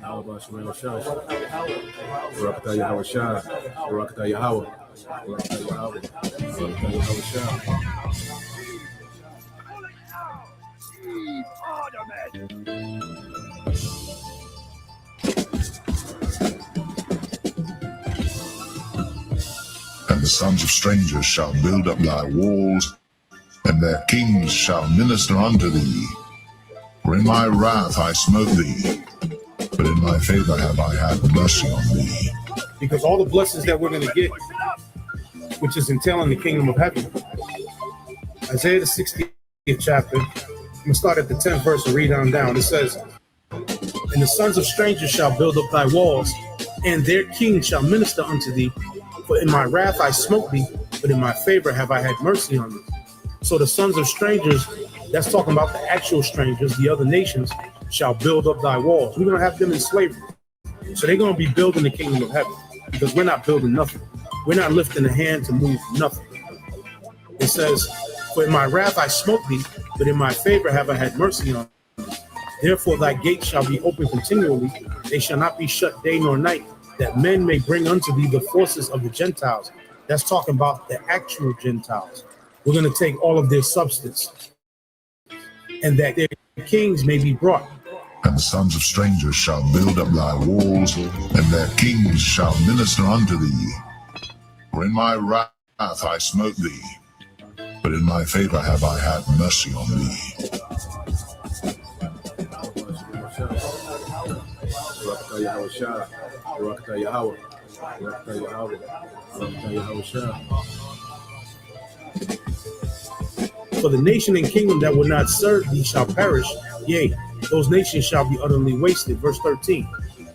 How about Shemay Shash? Barakatah Yahweh Shah. Barakatah Yahweh. Barakatah Yahweh. Barakatah Yahweh Shah. And the sons of strangers shall build up thy walls, and their kings shall minister unto thee. For in my wrath I smote thee, but in my favor have I had mercy on thee. Because all the blessings that we're going to get, which is entailing the kingdom of heaven. Isaiah the 60th chapter, I'm going to start at the 10th verse and read on down. It says, and the sons of strangers shall build up thy walls, and their kings shall minister unto thee. For in my wrath I smote thee, but in my favor have I had mercy on thee. So the sons of strangers, that's talking about the actual strangers, the other nations, shall build up thy walls. We're going to have them in slavery. So they're going to be building the kingdom of heaven, because we're not building nothing. We're not lifting a hand to move nothing. It says, for in my wrath I smote thee, but in my favor have I had mercy on thee. Therefore thy gates shall be open continually, they shall not be shut day nor night, that men may bring unto thee the forces of the Gentiles. That's talking about the actual Gentiles. We're going to take all of their substance, and that their kings may be brought. And the sons of strangers shall build up thy walls, and their kings shall minister unto thee. For in my wrath I smote thee, but in my favor have I had mercy on thee. Barakatah Yahweh Shah. Barakatah Yahweh. Barakatah Yahweh. Barakatah Yahweh Shah. For the nation and kingdom that will not serve thee shall perish, yea, those nations shall be utterly wasted. Verse 13.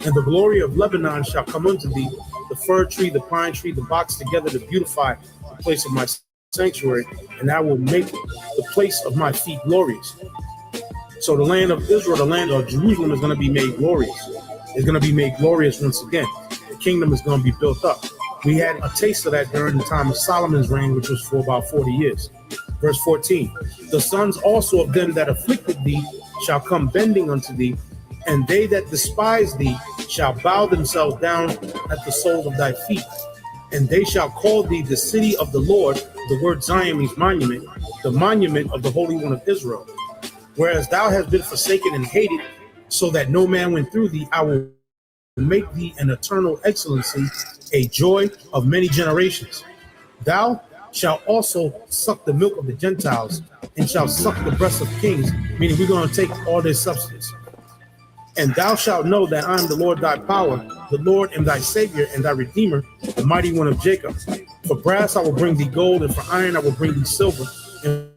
And the glory of Lebanon shall come unto thee, the fir tree, the pine tree, the box together to beautify the place of my sanctuary, and I will make the place of my feet glorious. So the land of Israel, the land of Jerusalem, is going to be made glorious. It's going to be made glorious once again. The kingdom is going to be built up. We had a taste of that during the time of Solomon's reign, which was for about 40 years. Verse 14, the sons also of them that afflicted thee shall come bending unto thee, and they that despise thee shall bow themselves down at the soles of thy feet. And they shall call thee the city of the Lord. The word Zion means monument, the monument of the Holy One of Israel. Whereas thou hast been forsaken and hated, so that no man went through thee, I will make thee an eternal excellency, a joy of many generations. Thou shalt also suck the milk of the Gentiles, and shall suck the breasts of kings, meaning we're going to take all their substance. And thou shalt know that I am the Lord thy power, the Lord and thy Savior and thy Redeemer, the mighty one of Jacob. For brass I will bring thee gold, and for iron I will bring thee silver, and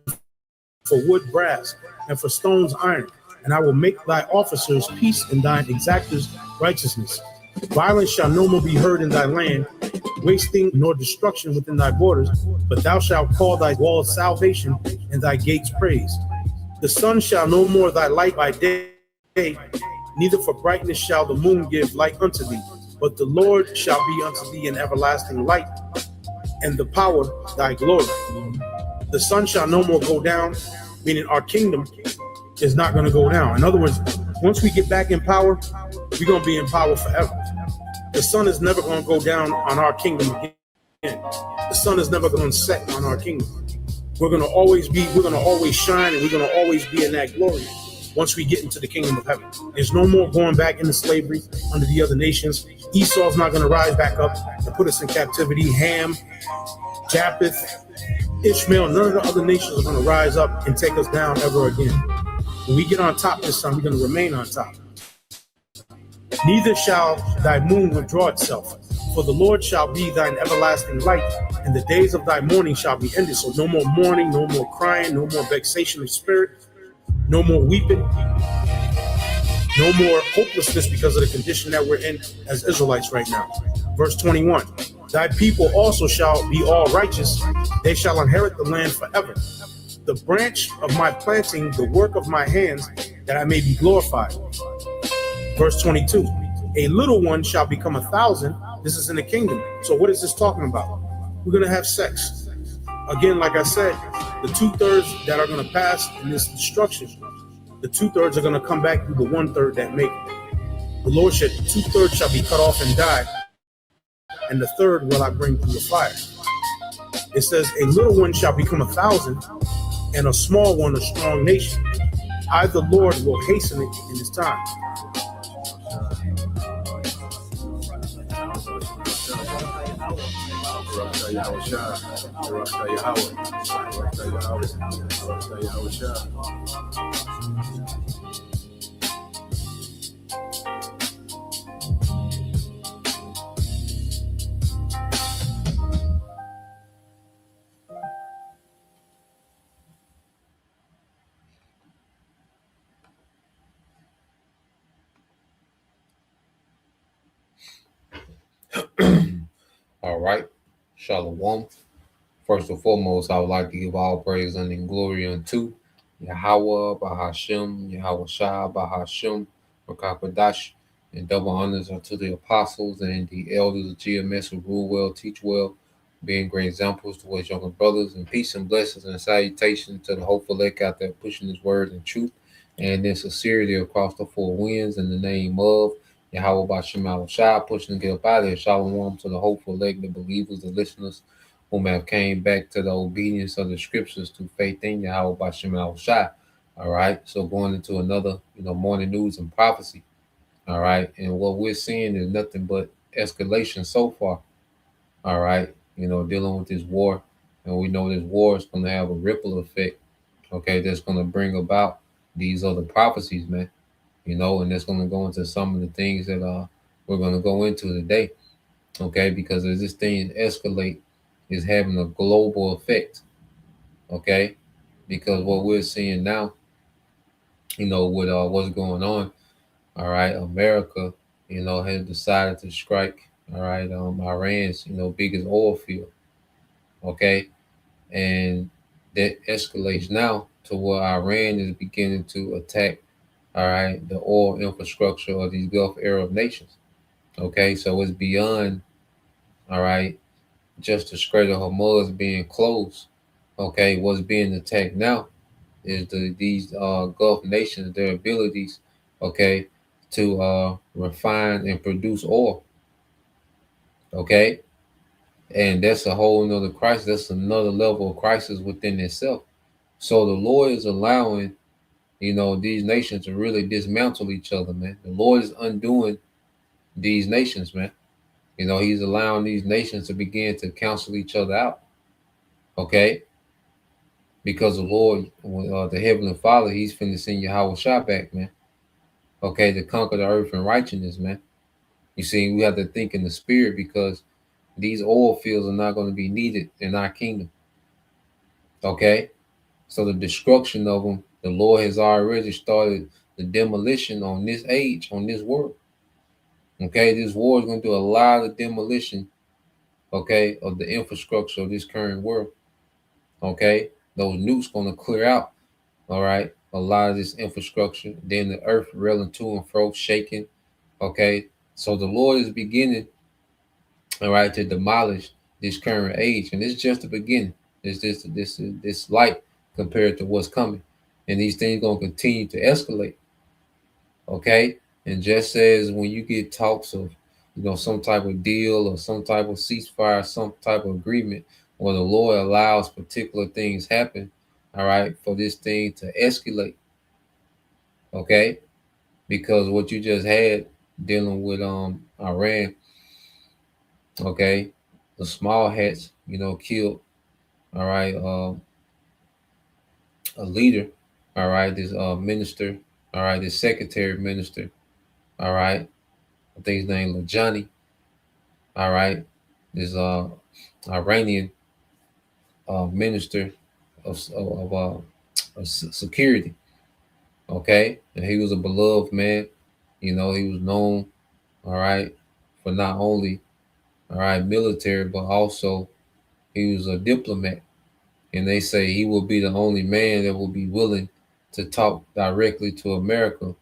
for wood brass, and for stones iron. And I will make thy officers peace, and thine exactors righteousness. Violence shall no more be heard in thy land, wasting nor destruction within thy borders, but thou shalt call thy walls salvation, and thy gates praise. The sun shall no more thy light by day, neither for brightness shall the moon give light unto thee, but the Lord shall be unto thee an everlasting light, and the power thy glory. The sun shall no more go down, meaning our kingdom is not going to go down. In other words, once we get back in power, we're going to be in power forever. The sun is never going to go down on our kingdom again. The sun is never going to set on our kingdom. We're going to always shine, and we're going to always be in that glory once we get into the kingdom of heaven. There's no more going back into slavery under the other nations. Esau's not going to rise back up and put us in captivity. Ham, Japheth, Ishmael, none of the other nations are going to rise up and take us down ever again. When we get on top this time, we're going to remain on top. Neither shall thy moon withdraw itself, for the Lord shall be thine everlasting light, and the days of thy mourning shall be ended. So no more mourning, no more crying, no more vexation of spirit, no more weeping, no more hopelessness because of the condition that we're in as Israelites right now. Verse 21, thy people also shall be all righteous, they shall inherit the land forever. The branch of my planting, the work of my hands, that I may be glorified. Verse 22, a little one shall become 1,000. This is in the kingdom. So what is this talking about? We're going to have sex. Again, like I said, the 2/3 that are going to pass in this destruction, the 2/3 are going to come back through the 1/3 that make it. The Lord said, 2/3 shall be cut off and die, and the third will I bring through the fire. It says, a little one shall become 1,000, and a small one a strong nation. I, the Lord, will hasten it in his time. All right. Shalom. First and foremost, I would like to give all praise and glory unto Yahweh, Bahashem, Yahweh Shah, Bahashem, Rakakadash, and double honors unto the apostles and the elders of GMS who rule well, teach well, being great examples to his younger brothers, and peace and blessings and salutations to the hopeful elect out there pushing his word and truth and in sincerity across the four winds in the name of Yahweh Bashem Al Shah, pushing to get up out of here. Shalom to the hopeful elect, the believers, the listeners whom have came back to the obedience of the scriptures through faith in Yahweh Bashem Al Shah. All right. So going into another, morning news and prophecy. All right. And what we're seeing is nothing but escalation so far. All right. Dealing with this war. And we know this war is going to have a ripple effect. Okay. That's going to bring about these other prophecies, man. And that's going to go into some of the things that we're going to go into today. Okay. Because as this thing escalate, is having a global effect. Okay. Because what we're seeing now, with what's going on, all right, America, has decided to strike, all right, Iran's, biggest oil field. Okay. And that escalates now to where Iran is beginning to attack, all right, the oil infrastructure of these Gulf Arab nations. Okay. So it's beyond, all right, just the Strait of Hormuz being closed. Okay. What's being attacked now is these Gulf nations, their abilities, okay, to refine and produce oil. Okay. And that's a whole nother crisis. That's another level of crisis within itself. So the Lord is allowing, these nations to really dismantle each other, man. The Lord is undoing these nations, man. He's allowing these nations to begin to cancel each other out. Okay. Because the Lord, the Heavenly Father, he's finna send Yahweh Shah back, man. Okay, to conquer the earth in righteousness, man. You see, we have to think in the spirit because these oil fields are not going to be needed in our kingdom. Okay, so the destruction of them, the Lord has already started the demolition on this age, on this world. Okay, this war is going to do a lot of demolition, okay, of the infrastructure of this current world. Okay, those nukes going to clear out, all right, a lot of this infrastructure. Then the earth reeling to and fro, shaking. Okay, so the Lord is beginning, all right, to demolish this current age, and it's just the beginning. This light compared to what's coming, and these things gonna continue to escalate. Okay, and just as when you get talks of, some type of deal or some type of ceasefire, some type of agreement, where the Lord allows particular things happen, all right, for this thing to escalate. Okay, because what you just had dealing with Iran, okay, the small hats, killed, all right, a leader, all right, this minister, all right, this secretary minister, all right, I think his name was Johnny, all right, this Iranian minister of security, okay, and he was a beloved man, he was known, all right, for not only, all right, military, but also he was a diplomat. And they say he will be the only man that will be willing to talk directly to America,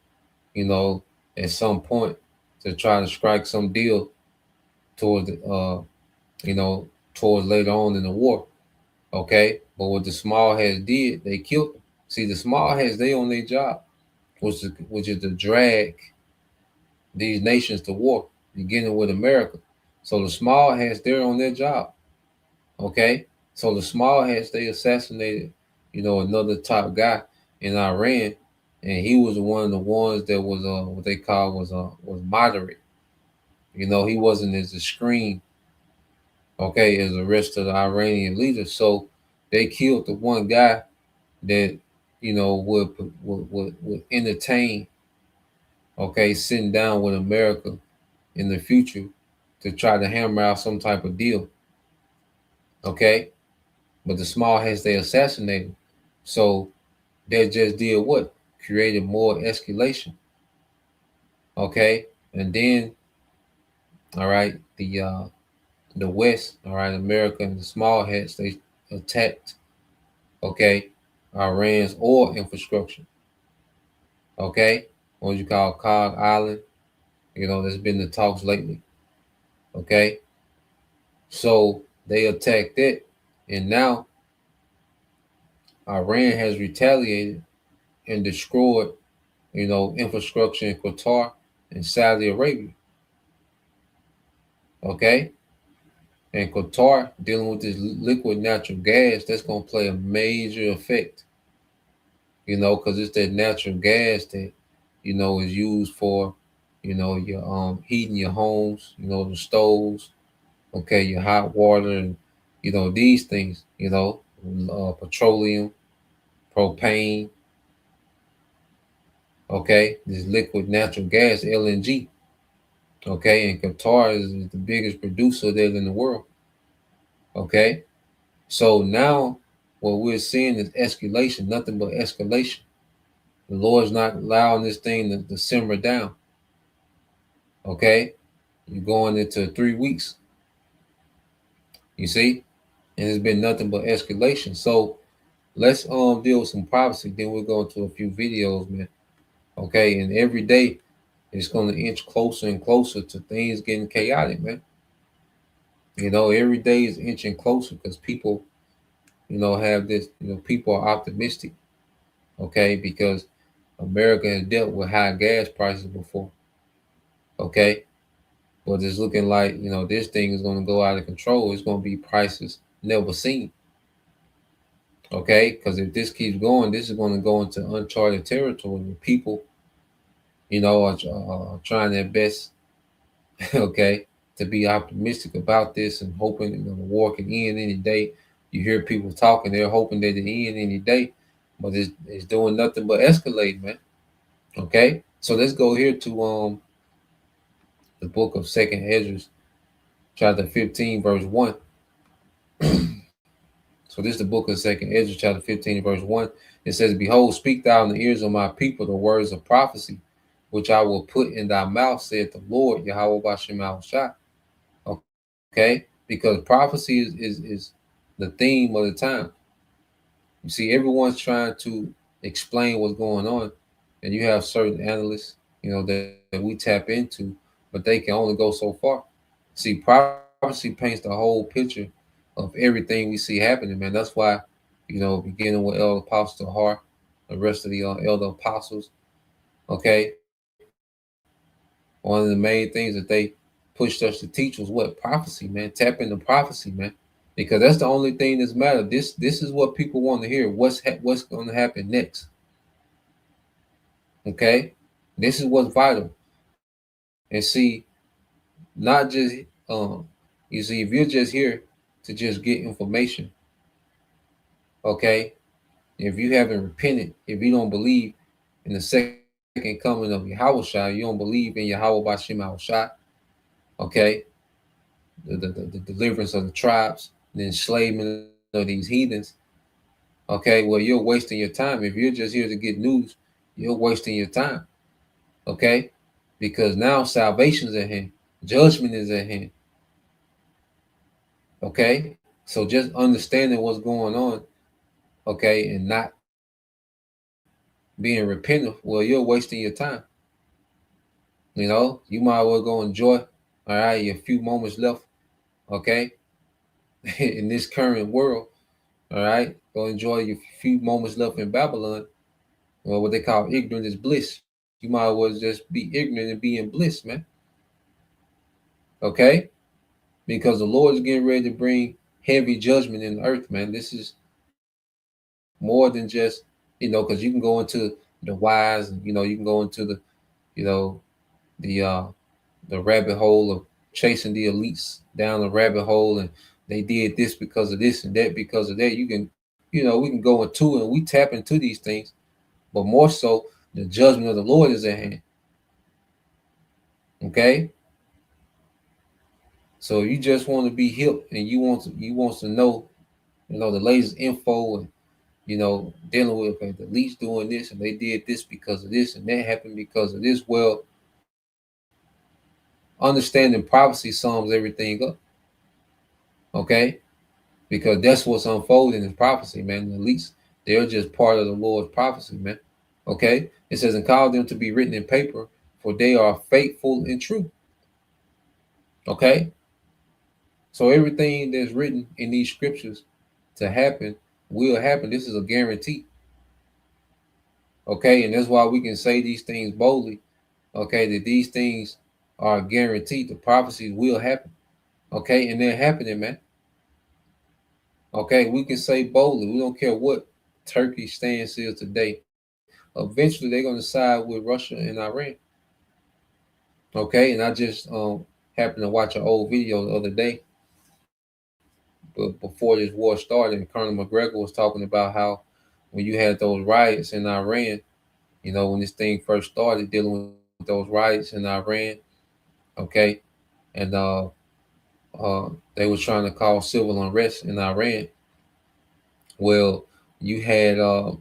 at some point to try to strike some deal towards, towards later on in the war. Okay. But what the small hats did, they killed them. See, the small hats, they on their job, which is to drag, these nations to war, beginning with America. So the small hats, they're on their job. Okay, so the small hats, they assassinated, another top guy in Iran, and he was one of the ones that was what they call was moderate. He wasn't as extreme, okay, as the rest of the Iranian leaders. So they killed the one guy that would entertain, okay, sitting down with America in the future to try to hammer out some type of deal, okay. But the small hats, they assassinated. So they just did what? Created more escalation. Okay. And then, all right, the West, all right, America and the small hats, they attacked, okay, Iran's oil infrastructure. Okay. What you call Cog Island. There's been the talks lately. Okay. So they attacked it. And now Iran has retaliated and destroyed, infrastructure in Qatar and Saudi Arabia. Okay. And Qatar dealing with this liquid natural gas, that's going to play a major effect, because it's that natural gas that, is used for, your heating your homes, the stoves, okay, your hot water, and, these things, petroleum, propane, okay, this liquid natural gas, LNG, okay, and Qatar is the biggest producer there in the world, okay. So now what we're seeing is escalation, nothing but escalation. The Lord's not allowing this thing to simmer down. Okay? You're going into 3 weeks. You see? And it's been nothing but escalation. So let's deal with some prophecy. Then we'll go into a few videos, man. Okay, and every day it's gonna inch closer and closer to things getting chaotic, man. Every day is inching closer because people, have this, people are optimistic, okay, because America has dealt with high gas prices before. Okay. But it's looking like, this thing is going to go out of control. It's going to be prices never seen. Okay. Because if this keeps going, this is going to go into uncharted territory where people, are trying their best, okay, to be optimistic about this and hoping the war can end any day. You hear people talking, they're hoping that it end any day, but it's doing nothing but escalate, man. Okay. So let's go here to the book of Second Ezra, chapter 15, verse 1. So this is the book of Second Ezra, chapter 15, verse 1. It says, Behold, speak thou in the ears of my people the words of prophecy, which I will put in thy mouth, saith the Lord, Yahweh Bashem Shah. Okay? Because prophecy is the theme of the time. You see, everyone's trying to explain what's going on, and you have certain analysts, that we tap into, but they can only go so far. See, prophecy paints the whole picture of everything we see happening, man. That's why, beginning with Elder Apostle Har, the rest of the elder apostles, okay, one of the main things that they pushed us to teach was what? Prophecy, man. Tap into prophecy, man. Because that's the only thing that's matter. This is what people want to hear. What's going to happen next? Okay, this is what's vital. And see, not just you see, if you're just here to just get information, okay, if you haven't repented, if you don't believe in the second coming of Yahweh Shai, you don't believe in Yahweh Bashim Shai, okay, the deliverance of the tribes, the enslavement of these heathens, okay, well, you're wasting your time. If you're just here to get news, you're wasting your time, okay, because now salvation's at hand, judgment is at hand, okay. So just understanding what's going on, okay, and not being repentant, well, you're wasting your time. You might well go enjoy, all right, your few moments left, okay, in this current world, all right. Go enjoy your few moments left in Babylon, or what they call ignorant is bliss. you might as well just be ignorant and be in bliss, man. Okay? Because the Lord is getting ready to bring heavy judgment in the earth, man. This is more than just, because you can go into the wise, and you can go into you know, the uh the rabbit hole of chasing the elites down the rabbit hole, and they did this because of this and that because of that. We can go into and we tap into these things, but more so, the judgment of the Lord is at hand. Okay, so you just want to be hip and you want to know, the latest info, and dealing with, okay, the elites doing this and they did this because of this and that happened because of this. Well, understanding prophecy sums everything up. Okay, because that's what's unfolding in prophecy, man. At least they're just part of the Lord's prophecy, man. Okay, it says, and call them to be written in paper, for they are faithful and true. Okay, so everything that's written in these scriptures to happen will happen. This is a guarantee. Okay, and that's why we can say these things boldly. Okay, that these things are guaranteed. The prophecies will happen. Okay, and they're happening, man. Okay, we can say boldly. We don't care what Turkey's stance is today. Eventually, they're going to side with Russia and Iran. Okay, and I just happened to watch an old video the other day, but before this war started, and Colonel McGregor was talking about how when you had those riots in Iran, when this thing first started, dealing with those riots in Iran, okay, and they were trying to cause civil unrest in Iran. Well, you had uh,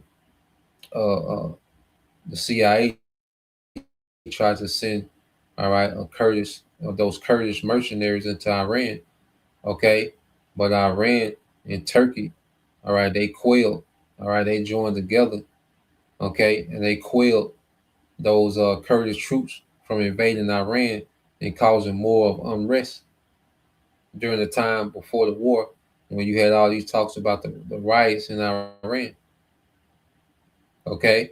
the CIA tried to send, all right, those Kurdish mercenaries into Iran, okay, but Iran and Turkey, all right, they quailed, all right, they joined together, okay, and they quailed those Kurdish troops from invading Iran and causing more of unrest during the time before the war, when you had all these talks about the riots in Iran. Okay,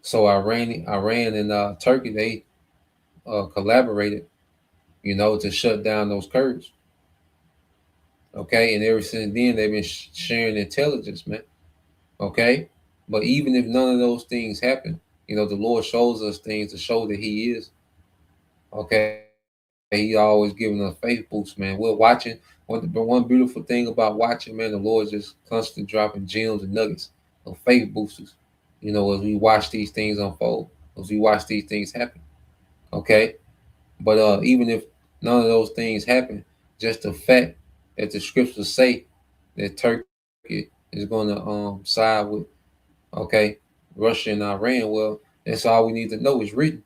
so Iran and Turkey, they collaborated, to shut down those Kurds. Okay, and ever since then they've been sharing intelligence, man. Okay, but even if none of those things happen, the Lord shows us things to show that He is. Okay, He always giving us faith boosts, man. We're watching. One beautiful thing about watching, man, the Lord just constantly dropping gems and nuggets of faith boosters. As we watch these things unfold, as we watch these things happen. Okay, but even if none of those things happen, just the fact that the scriptures say that Turkey is going to side with, okay, Russia and Iran, well, that's all we need to know is written.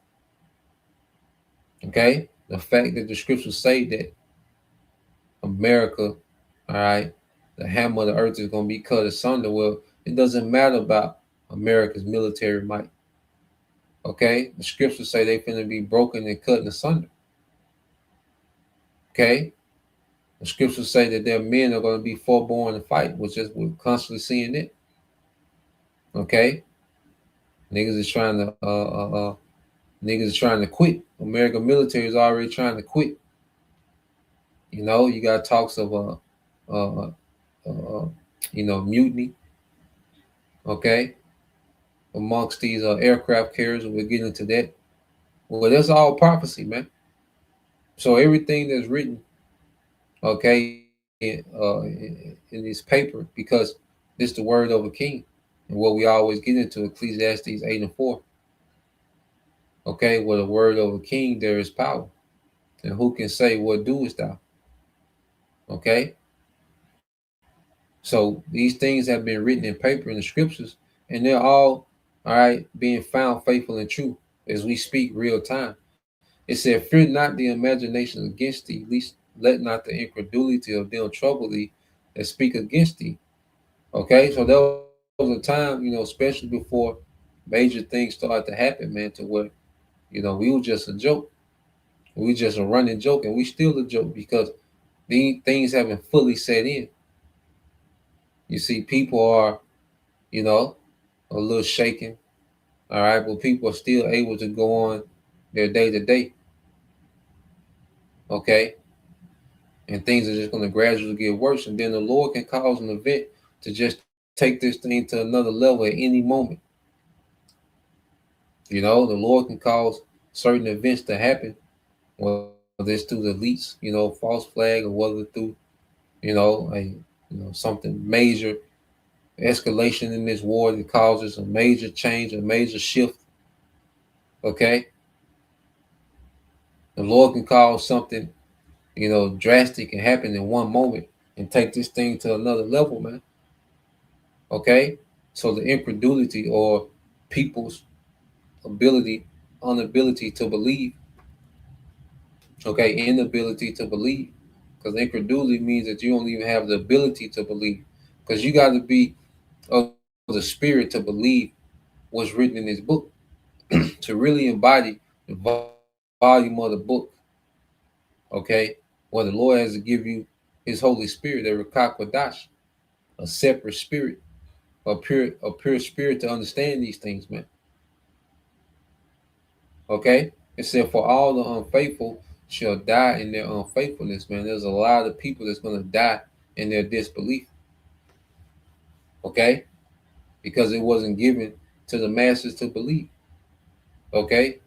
Okay, the fact that the scriptures say that America, all right, the hammer of the earth is going to be cut asunder. Well, it doesn't matter about America's military might. Okay, the scriptures say they're going to be broken and cut asunder. Okay, the scriptures say that their men are going to be foreborn to fight, which is we're constantly seeing it. Okay, niggas is trying to niggas is trying to quit. American military is already trying to quit. You got talks of uh, mutiny. Okay, amongst these aircraft carriers, and we'll get into that. Well, that's all prophecy, man. So everything that's written, okay, in this paper, because this the word of a king, and what we always get into Ecclesiastes 8:4. Okay, with the word of a king there is power, and who can say what doest thou? Okay, so these things have been written in paper in the scriptures, and they're all right, being found faithful and true as we speak real time. It said, "Fear not the imagination against thee, least let not the incredulity of them trouble thee that speak against thee." Okay, so there was a time, especially before major things started to happen, man, to where we were just a joke, we just a running joke, and we still a joke because these things haven't fully set in. You see, people are, a little shaken, All right, but people are still able to go on their day to day. Okay, and things are just going to gradually get worse, and then the Lord can cause an event to just take this thing to another level at any moment. The Lord can cause certain events to happen, whether it's through the leaks, false flag, or whether through, something major escalation in this war that causes a major change, a major shift. Okay, the Lord can cause something, drastic and happen in one moment and take this thing to another level, man. Okay, so the incredulity or people's ability, inability to believe. Okay, inability to believe, because incredulity means that you don't even have the ability to believe, because you got to be of the spirit to believe what's written in this book, to really embody the volume of the book. Okay, well, the Lord has to give you His Holy Spirit, the Rakakwadash, a separate spirit, a pure spirit to understand these things, man. Okay, it said, "For all the unfaithful shall die in their unfaithfulness." Man, there's a lot of people that's going to die in their disbelief. Okay, because it wasn't given to the masses to believe. Okay,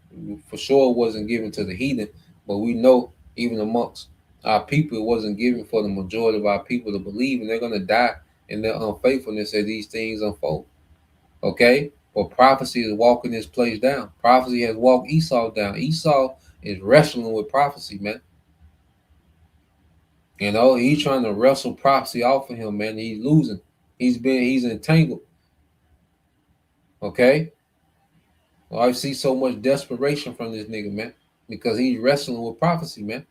for sure it wasn't given to the heathen, but we know even amongst our people, it wasn't given for the majority of our people to believe, and they're going to die in their unfaithfulness as these things unfold. Okay, but prophecy is walking this place down. Prophecy has walked Esau down. Esau is wrestling with prophecy, man. He's trying to wrestle prophecy off of him, man. He's losing. He's entangled. Okay, well, I see so much desperation from this nigga, man, because he's wrestling with prophecy, man.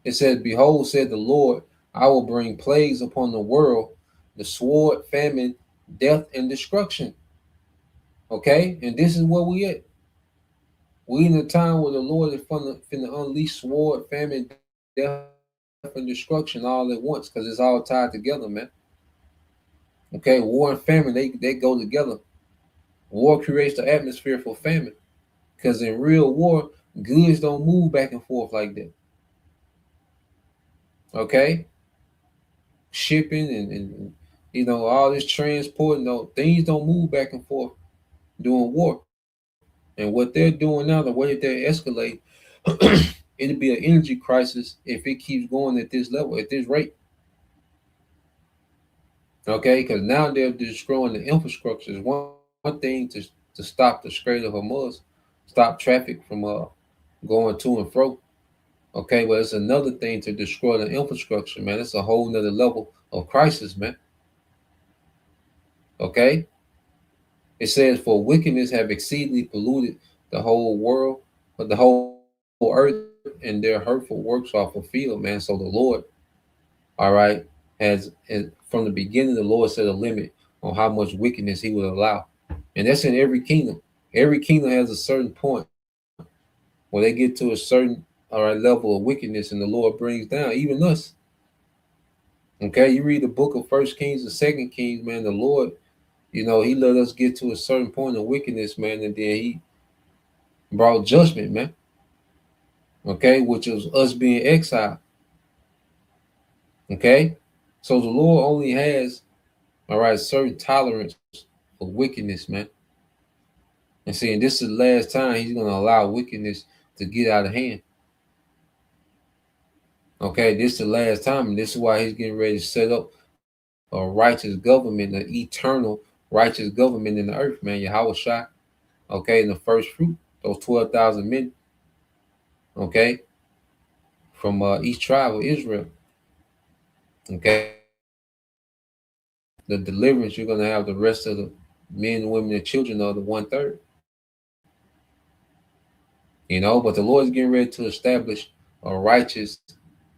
It says, "Behold, said the Lord, I will bring plagues upon the world, the sword, famine, death, and destruction." Okay, and this is where we at. We in a time where the Lord is finna unleash sword, famine, death, and destruction all at once, because it's all tied together, man. Okay, war and famine, they go together. War creates the atmosphere for famine, because in real war, goods don't move back and forth like that. Okay, shipping and all this transport, no things don't move back and forth during war. And what they're doing now, the way that they're escalating, it'll be an energy crisis if it keeps going at this level, at this rate. Okay, because now they're destroying the infrastructure. Is one thing to stop the Strait of Hormuz, stop traffic from going to and fro. Okay, but it's another thing to destroy the infrastructure, man. It's a whole nother level of crisis, man. Okay, it says, "For wickedness have exceedingly polluted the whole world, but the whole earth, and their hurtful works are fulfilled," man. So the Lord, all right, has from the beginning, the Lord set a limit on how much wickedness He would allow, and that's in every kingdom. Every kingdom has a certain point when they get to a certain, all right, level of wickedness, and the Lord brings down even us. Okay, you read the book of First Kings and Second Kings, man. The Lord, He let us get to a certain point of wickedness, man, and then He brought judgment, man. Okay, which was us being exiled. Okay, so the Lord only has, all right, certain tolerance for wickedness, man. And see, and this is the last time He's going to allow wickedness to get out of hand. Okay, this is the last time, and this is why He's getting ready to set up a righteous government, an eternal righteous government in the earth, man. Yahweh Shai, okay, in the first fruit, those 12,000 men, okay, from each tribe of Israel. Okay, the deliverance, you're going to have the rest of the men, women, and children of the 1/3. But the Lord is getting ready to establish a righteous,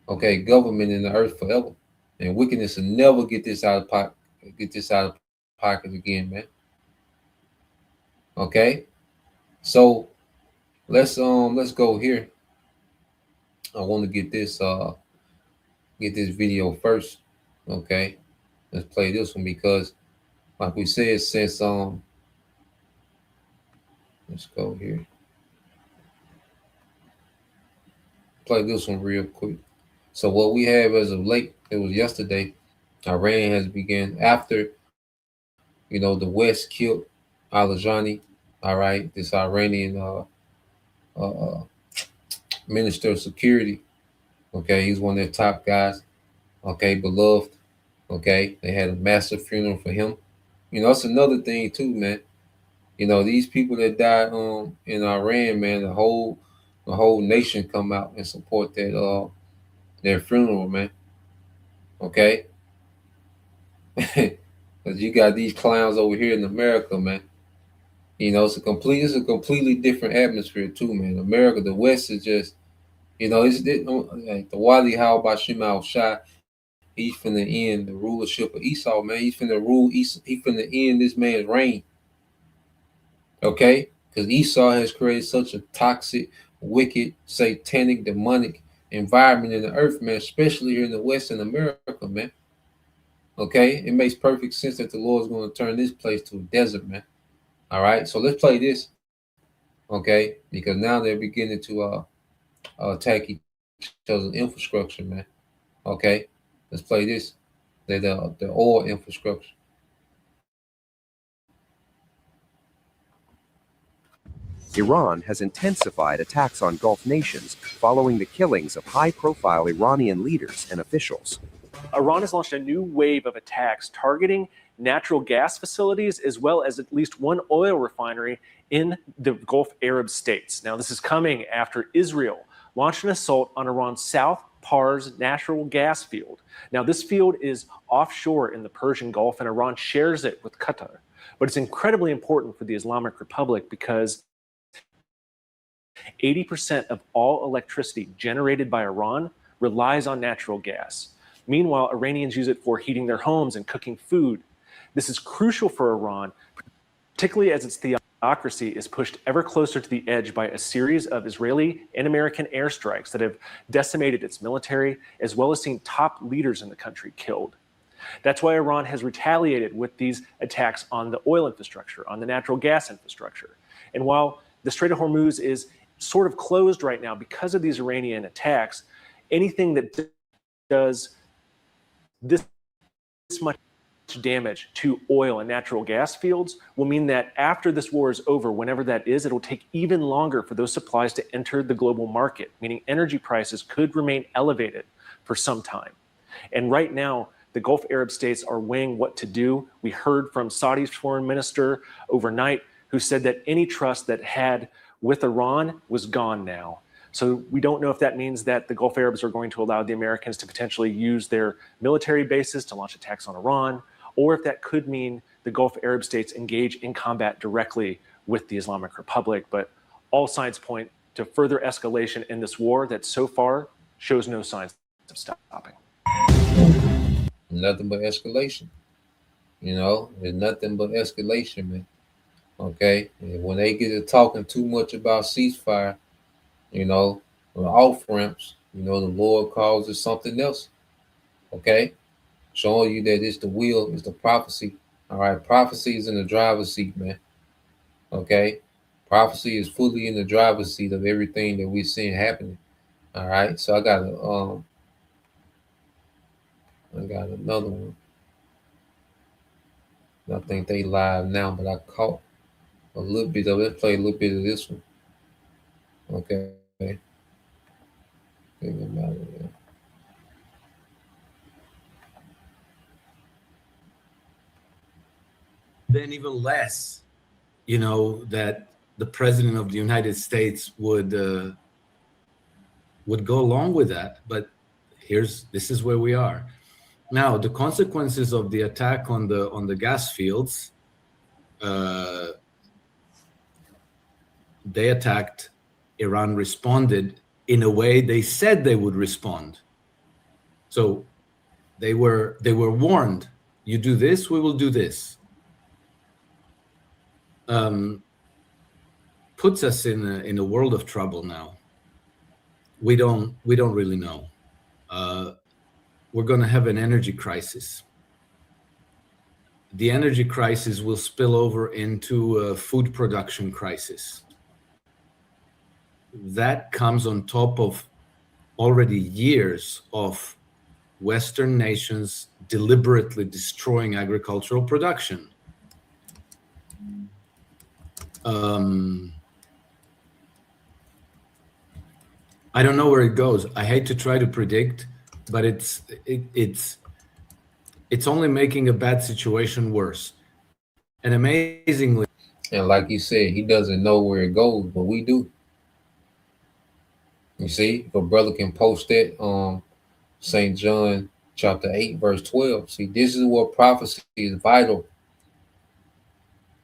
okay, government in the earth forever. And wickedness will never get this out of pocket, pocket again, man. Okay, so let's go here. I want to get this video first. Okay, let's play this one because, like we said, since Let's go here. Play this one real quick. So what we have as of late, it was yesterday, Iran has begun after, the West killed Al-Ajani, all right, this Iranian uh, uh, minister of security. Okay, he's one of their top guys. Okay, beloved. Okay, they had a massive funeral for him. That's another thing too, man. These people that died in Iran, man, the whole nation come out and support their funeral, man. Okay, because you got these clowns over here in America, man. It's a completely different atmosphere too, man. America, the West is just, like the Wali How Bashim Al Shah. He's finna end the rulership of Esau, man. He's finna rule. He finna end this man's reign. Okay, because Esau has created such a toxic, wicked, satanic, demonic environment in the earth, man. Especially here in the West in America, man. Okay, it makes perfect sense that the Lord's going to turn this place to a desert, man. All right, so let's play this, okay? Because now they're beginning to attack each other's infrastructure, man. Okay, let's play this. The oil infrastructure. Iran has intensified attacks on Gulf nations following the killings of high-profile Iranian leaders and officials. Iran has launched a new wave of attacks targeting natural gas facilities as well as at least one oil refinery in the Gulf Arab states. Now, this is coming after Israel launched an assault on Iran's South Pars natural gas field. Now, this field is offshore in the Persian Gulf, and Iran shares it with Qatar. But it's incredibly important for the Islamic Republic because 80% of all electricity generated by Iran relies on natural gas. Meanwhile, Iranians use it for heating their homes and cooking food. This is crucial for Iran, particularly as its theocracy is pushed ever closer to the edge by a series of Israeli and American airstrikes that have decimated its military, as well as seen top leaders in the country killed. That's why Iran has retaliated with these attacks on the oil infrastructure, on the natural gas infrastructure. And while the Strait of Hormuz is sort of closed right now because of these Iranian attacks, anything that does this much damage to oil and natural gas fields will mean that after this war is over, whenever that is, it'll take even longer for those supplies to enter the global market, meaning energy prices could remain elevated for some time. And right now, the Gulf Arab states are weighing what to do. We heard from Saudi's foreign minister overnight who said that any trust that had with Iran was gone now. So we don't know if that means that the Gulf Arabs are going to allow the Americans to potentially use their military bases to launch attacks on Iran, or if that could mean the Gulf Arab states engage in combat directly with the Islamic Republic. But all signs point to further escalation in this war that so far shows no signs of stopping. Nothing but escalation. There's nothing but escalation, man. Okay, and when they get to talking too much about ceasefire, or off ramps, the Lord calls it something else. Okay, showing you that it's the will, it's the prophecy. All right, prophecy is in the driver's seat, man. Okay, prophecy is fully in the driver's seat of everything that we're seeing happening. All right, so I got another one. I think they live now, but I caught a little bit of it. Let's play a little bit of this one. Okay. Think about it. Yeah. Then even less, that the president of the United States would go along with that. But this is where we are now. The consequences of the attack on the gas fields. They attacked. Iran responded in a way they said they would respond. So they were warned. You do this, we will do this. Puts us in a world of trouble now. We don't really know. We're going to have an energy crisis. the energy crisis will spill over into a food production crisis. That comes on top of already years of Western nations deliberately destroying agricultural production. I don't know where it goes. I hate to try to predict, but it's only making a bad situation worse. And amazingly, And like you said, he doesn't know where it goes, but we do. You see, if a brother can post that, St. John chapter 8, verse 12. See, this is what prophecy is vital.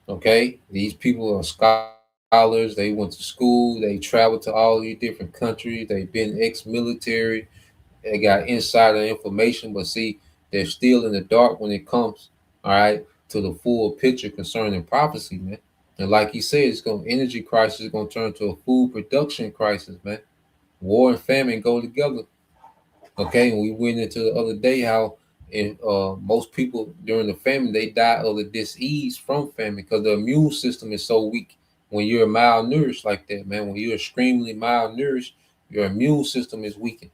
Okay? These people are scholars. They went to school. They traveled to all these different countries. They've been ex-military. They got insider information, but see, they're still in the dark when it comes, all right, to the full picture concerning prophecy, man. And like he said, energy crisis is gonna turn to a food production crisis, man. War and famine go together. Okay, and we went into the other day how most people during the famine they die of the disease from famine because the immune system is so weak. When you're malnourished like that, man, when you're extremely malnourished, your immune system is weakened.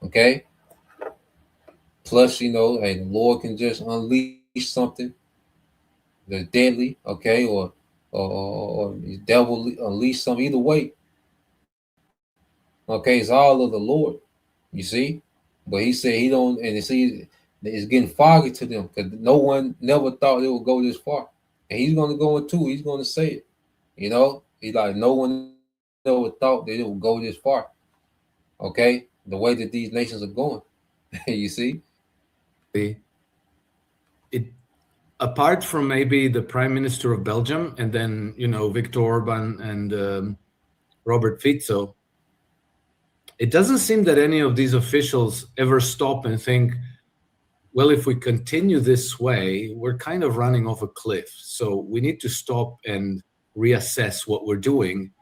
Okay, plus hey, the Lord can just unleash something that's deadly, okay, or the devil unleash something. Either way, okay, it's all of the Lord. You see, but he said he don't, and see, it's getting foggy to them because no one never thought it would go this far, and he's going to go into. He's going to say it. He's like no one never thought that it would go this far. Okay, the way that these nations are going, you see. it apart from maybe the Prime Minister of Belgium and then Viktor Orban and Robert Fico, it doesn't seem that any of these officials ever stop and think, well, if we continue this way, we're kind of running off a cliff. So we need to stop and reassess what we're doing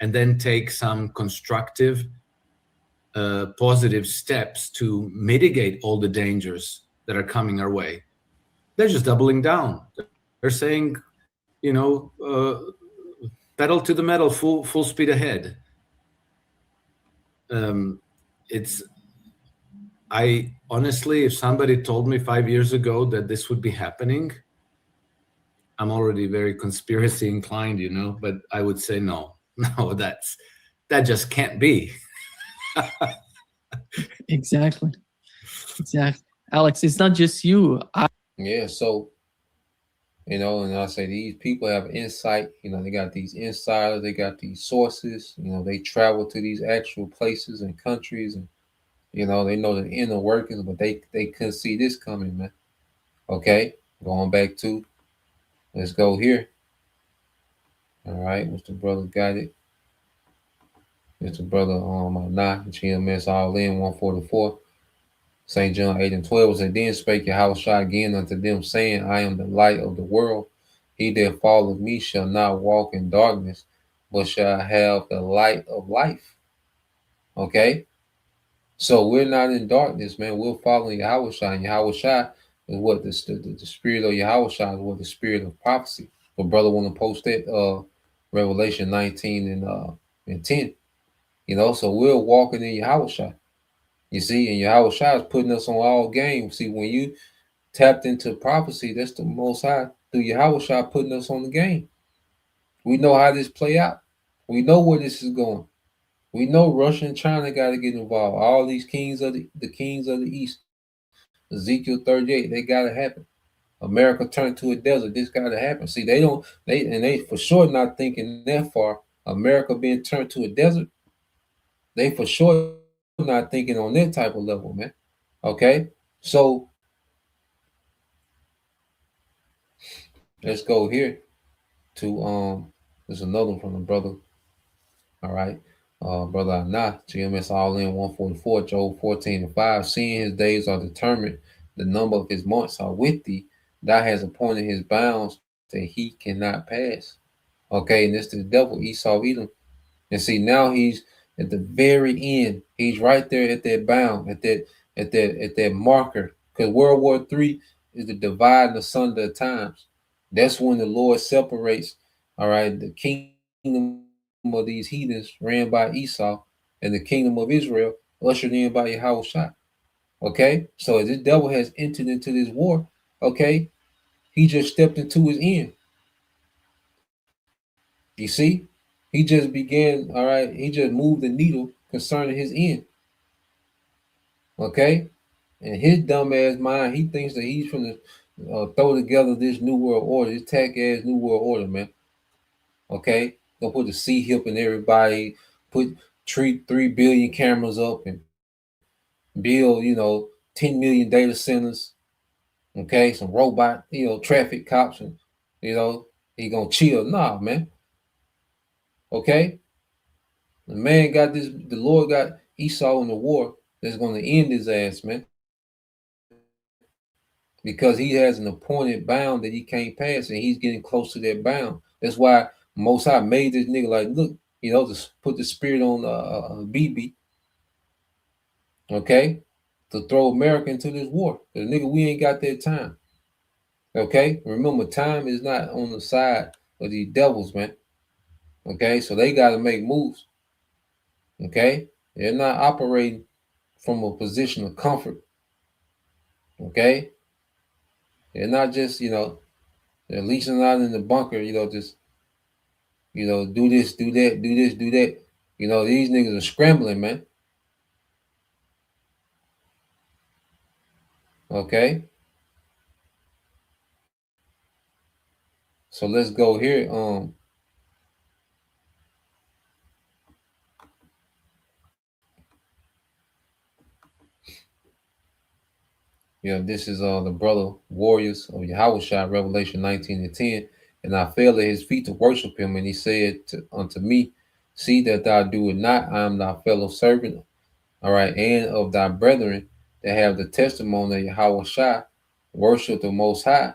and then take some constructive, positive steps to mitigate all the dangers that are coming our way. They're just doubling down. They're saying, pedal to the metal, full speed ahead. I honestly, if somebody told me 5 years ago that this would be happening, I'm already very conspiracy inclined, but I would say no, that just can't be. Exactly. Alex, it's not just you. Yeah, so and I say these people have insight. They got these insiders, they got these sources. They travel to these actual places and countries, and they know the inner workings, but they couldn't see this coming, man. Okay, going back to, let's go here. All right, Mr. Brother got it. Mr. Brother Nah, GMS all in 144. St. John 8 and 12 said, Then spake Yahushua again unto them, saying, I am the light of the world. He that followeth me shall not walk in darkness, but shall have the light of life. Okay? So we're not in darkness, man. We're following Yahushua. And Yahushua is what the spirit of Yahushua is what the spirit of prophecy. But brother want to post that Revelation 19 and 10. So we're walking in Yahushua. You see, and Yahushua is putting us on all game. See, when you tapped into prophecy, that's the Most High through Yahushua putting us on the game. We know how this play out. We know where this is going. We know Russia and China got to get involved. All these kings of the kings of the East, Ezekiel 38, they got to happen. America turned to a desert. This got to happen. See, they for sure not thinking that far. America being turned to a desert, they for sure not thinking on that type of level, man. Okay, so let's go here to there's another one from the brother. All right. Brother Anah, GMS all in 144, Job 14 and 5. Seeing his days are determined, the number of his months are with thee. Thou has appointed his bounds that he cannot pass. Okay, and this is the devil, Esau Edom. And see, now he's at the very end. He's right there at that bound, at that marker. Because World War III is the divide and asunder of times. That's when the Lord separates, all right, the kingdom of these heathens ran by Esau and the kingdom of Israel ushered in by Yahushua. Okay, so as this devil has entered into this war, okay, he just stepped into his end. You see, he just began, all right, he just moved the needle concerning his end. Okay, and his dumb ass mind, he thinks that he's from the throw together this new world order, this tack ass new world order, man. Okay, gonna put the C hip in everybody, put 3 billion cameras up, and build 10 million data centers. Okay, some robot traffic cops, and he gonna chill. Nah, man. Okay, the man got this. The Lord got Esau in the war that's gonna end his ass, man. Because he has an appointed bound that he can't pass, and he's getting close to that bound. That's why Most High made this nigga like, look, to put the spirit on BB, okay, to throw America into this war. Cause nigga, we ain't got that time. Okay, remember, time is not on the side of these devils, man. Okay, so they got to make moves. Okay, they're not operating from a position of comfort. Okay, they're not just at least they're not in the bunker. Just do this, do that, do this, do that. These niggas are scrambling, man. Okay. So let's go here. This is the brother warriors of Yahushua, Revelation 19:10. And I fell at his feet to worship him, and he said unto me, see that thou do it not. I am thy fellow servant, all right, and of thy brethren that have the testimony of Yahushua, worship the Most High.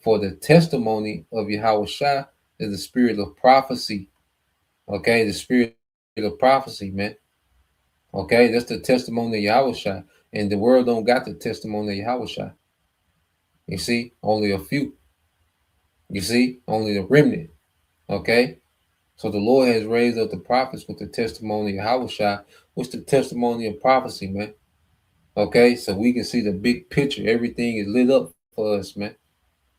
For the testimony of Yahushua is the spirit of prophecy. Okay, the spirit of prophecy, man. Okay, that's the testimony of Yahushua. And the world don't got the testimony of Yahushua. You see, only a few. You see, only the remnant. Okay, so the Lord has raised up the prophets with the testimony of Yahushua. What's the testimony of prophecy, man? Okay, so we can see the big picture. Everything is lit up for us, man.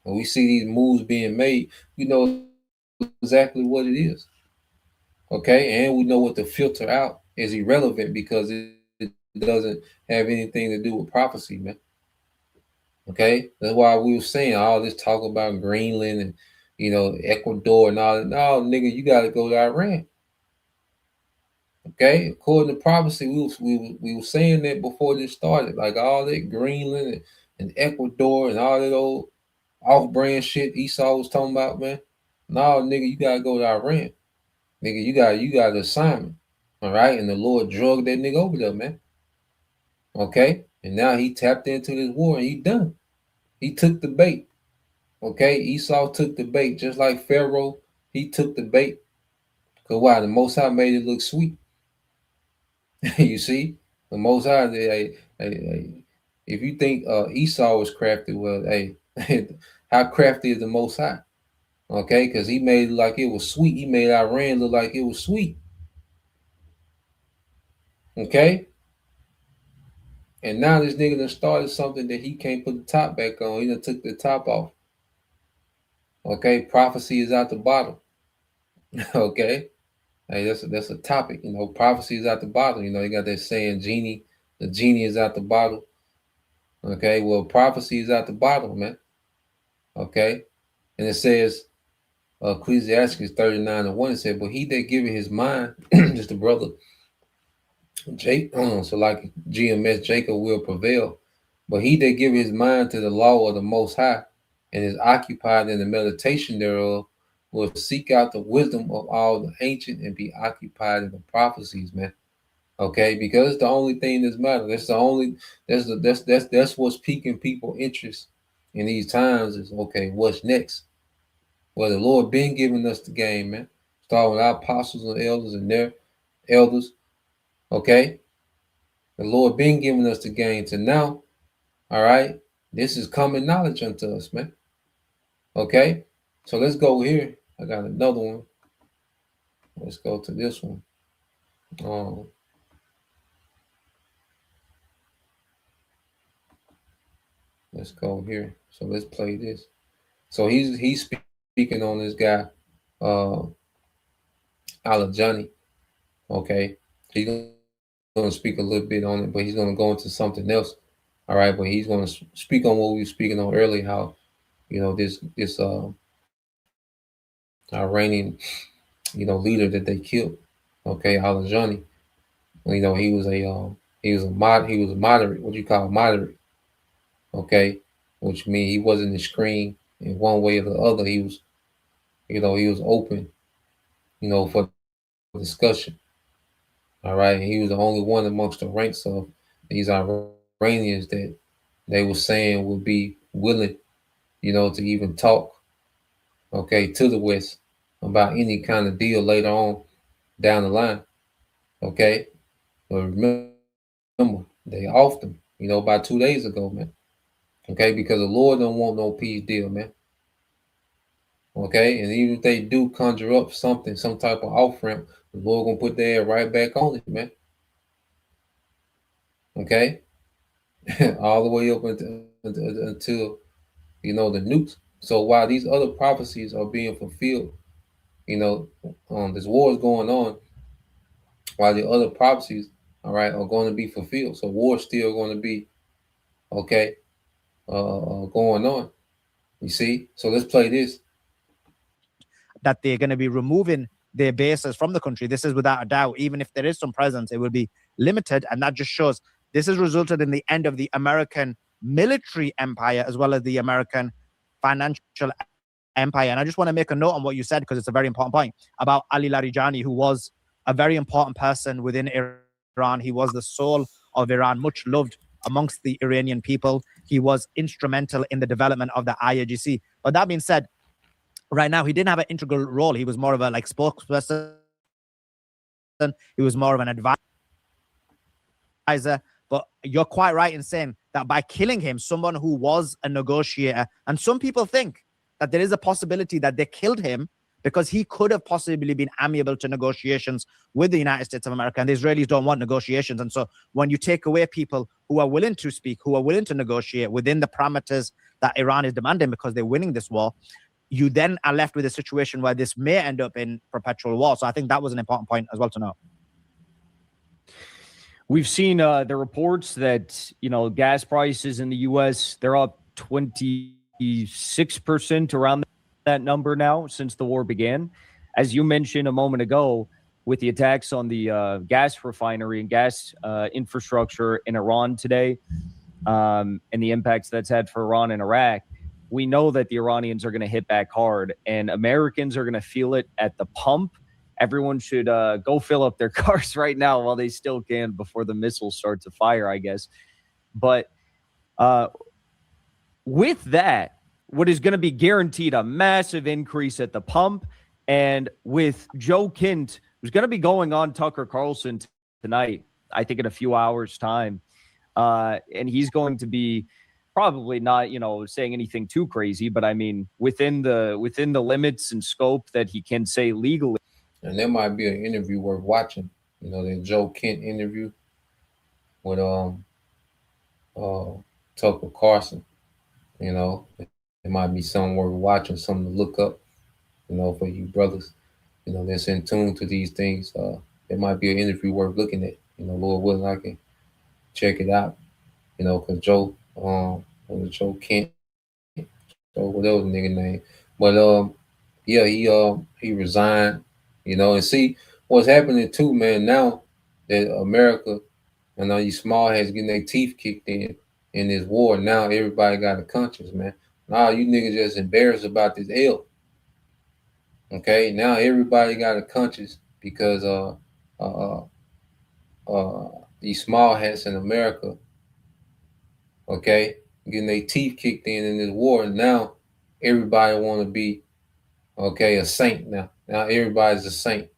When we see these moves being made, we know exactly what it is. Okay, and we know what to filter out is irrelevant because it doesn't have anything to do with prophecy, man. Okay, that's why we were saying all this talk about Greenland and Ecuador and all that. No, nigga, you got to go to Iran. Okay, according to prophecy, we were saying that before this started, like all that Greenland and Ecuador and all that old off-brand shit Esau was talking about, man. No, nigga, you gotta go to Iran. Nigga, you got an assignment. All right. And the Lord drugged that nigga over there, man. Okay. And now he tapped into this war and he done. He took the bait. Okay. Esau took the bait, just like Pharaoh. He took the bait. Because why? The Most High made it look sweet. You see? The Most High, if you think Esau was crafty, well, hey, how crafty is the Most High? Okay, because he made it like it was sweet. He made Iran look like it was sweet. Okay? And now this nigga done started something that he can't put the top back on. He done took the top off. Okay? Prophecy is out the bottom. Okay? Hey, that's a topic. Prophecy is out the bottom. You got that saying, the genie is out the bottle. Okay? Well, prophecy is out the bottom, man. Okay? And it says, Ecclesiastes 39:1, it said, but he that giveth his mind, just the brother, so like GMS, Jacob will prevail. But he that giveth his mind to the law of the Most High and is occupied in the meditation thereof will seek out the wisdom of all the ancient and be occupied in the prophecies, man. Okay, because it's the only thing that's matter. That's what's piquing people's interest in these times is okay, what's next? Well, the Lord been giving us the game, man. Starting with our apostles and elders and their elders. Okay. The Lord been giving us the game to now. All right. This is common knowledge unto us, man. Okay, so let's go here. I got another one. Let's go to this one. Um, let's go here. So let's play this. So he's speaking on this guy, uh, Alajani. Okay, he's going to speak a little bit on it, but he's going to go into something else. All right, but he's going to speak on what we were speaking on earlier. How this Iranian leader that they killed. Okay, Alajani. He was a moderate. What you call moderate? Okay, which means he wasn't extreme in one way or the other. He was open. For discussion. All right, and he was the only one amongst the ranks of these Iranians that they were saying would be willing, to even talk, okay, to the West about any kind of deal later on down the line. Okay, but remember, they off them, about 2 days ago, man. Okay, because the Lord don't want no peace deal, man. Okay, and even if they do conjure up something, some type of off ramp, the Lord gonna put their right back on it, man. Okay, all the way up until the nukes. So while these other prophecies are being fulfilled, this war is going on, while the other prophecies, all right, are going to be fulfilled. So war is still going to be okay, going on. You see. So let's play this. That they're going to be removing their bases from the country. This is without a doubt. Even if there is some presence, it will be limited, and that just shows this has resulted in the end of the American military empire as well as the American financial empire. And I just want to make a note on what you said, because it's a very important point about Ali Larijani, who was a very important person within Iran. He was the soul of Iran, much loved amongst the Iranian people. He was instrumental in the development of the IRGC. But that being said, right now he didn't have an integral role. He was more of a spokesperson. He was more of an advisor. But you're quite right in saying that by killing him, someone who was a negotiator, and some people think that there is a possibility that they killed him because he could have possibly been amiable to negotiations with the United States of America, and the Israelis don't want negotiations. And so when you take away people who are willing to speak, who are willing to negotiate within the parameters that Iran is demanding because they're winning this war, you then are left with a situation where this may end up in perpetual war. So I think that was an important point as well to know. We've seen the reports that, gas prices in the U.S., they're up 26% around that number now since the war began. As you mentioned a moment ago, with the attacks on the gas refinery and gas infrastructure in Iran today, and the impacts that's had for Iran and Iraq, we know that the Iranians are going to hit back hard, and Americans are going to feel it at the pump. Everyone should go fill up their cars right now while they still can before the missiles start to fire, I guess. But with that, what is going to be guaranteed a massive increase at the pump, and with Joe Kint, who's going to be going on Tucker Carlson tonight, I think in a few hours' time, and he's going to be probably not, saying anything too crazy, but I mean, within the limits and scope that he can say legally. And there might be an interview worth watching. The Joe Kent interview with Tucker Carlson. It might be something worth watching, something to look up. For you brothers, that's in tune to these things. It might be an interview worth looking at. Lord willing, I can check it out. Because Joe Kent, so whatever the nigga name, but yeah, he resigned. And see what's happening too, man. Now that America and all these small heads getting their teeth kicked in this war, now everybody got a conscience, man. Now you niggas just embarrassed about this L. Okay, now everybody got a conscience because these small hats in America, okay, getting their teeth kicked in this war, and now everybody want to be, okay, a saint now. Now everybody's a saint.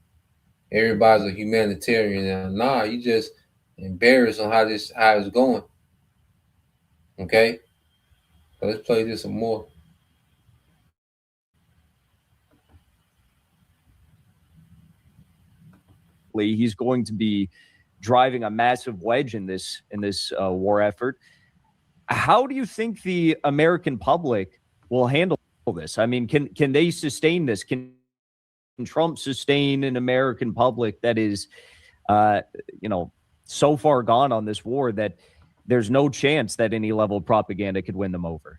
Everybody's a humanitarian now. Nah, you just embarrassed on how it's going. Okay? Let's play this some more. He's going to be driving a massive wedge in this war effort. How do you think the American public will handle this? I mean, can they sustain this? Can Trump sustain an American public that is, so far gone on this war that there's no chance that any level of propaganda could win them over?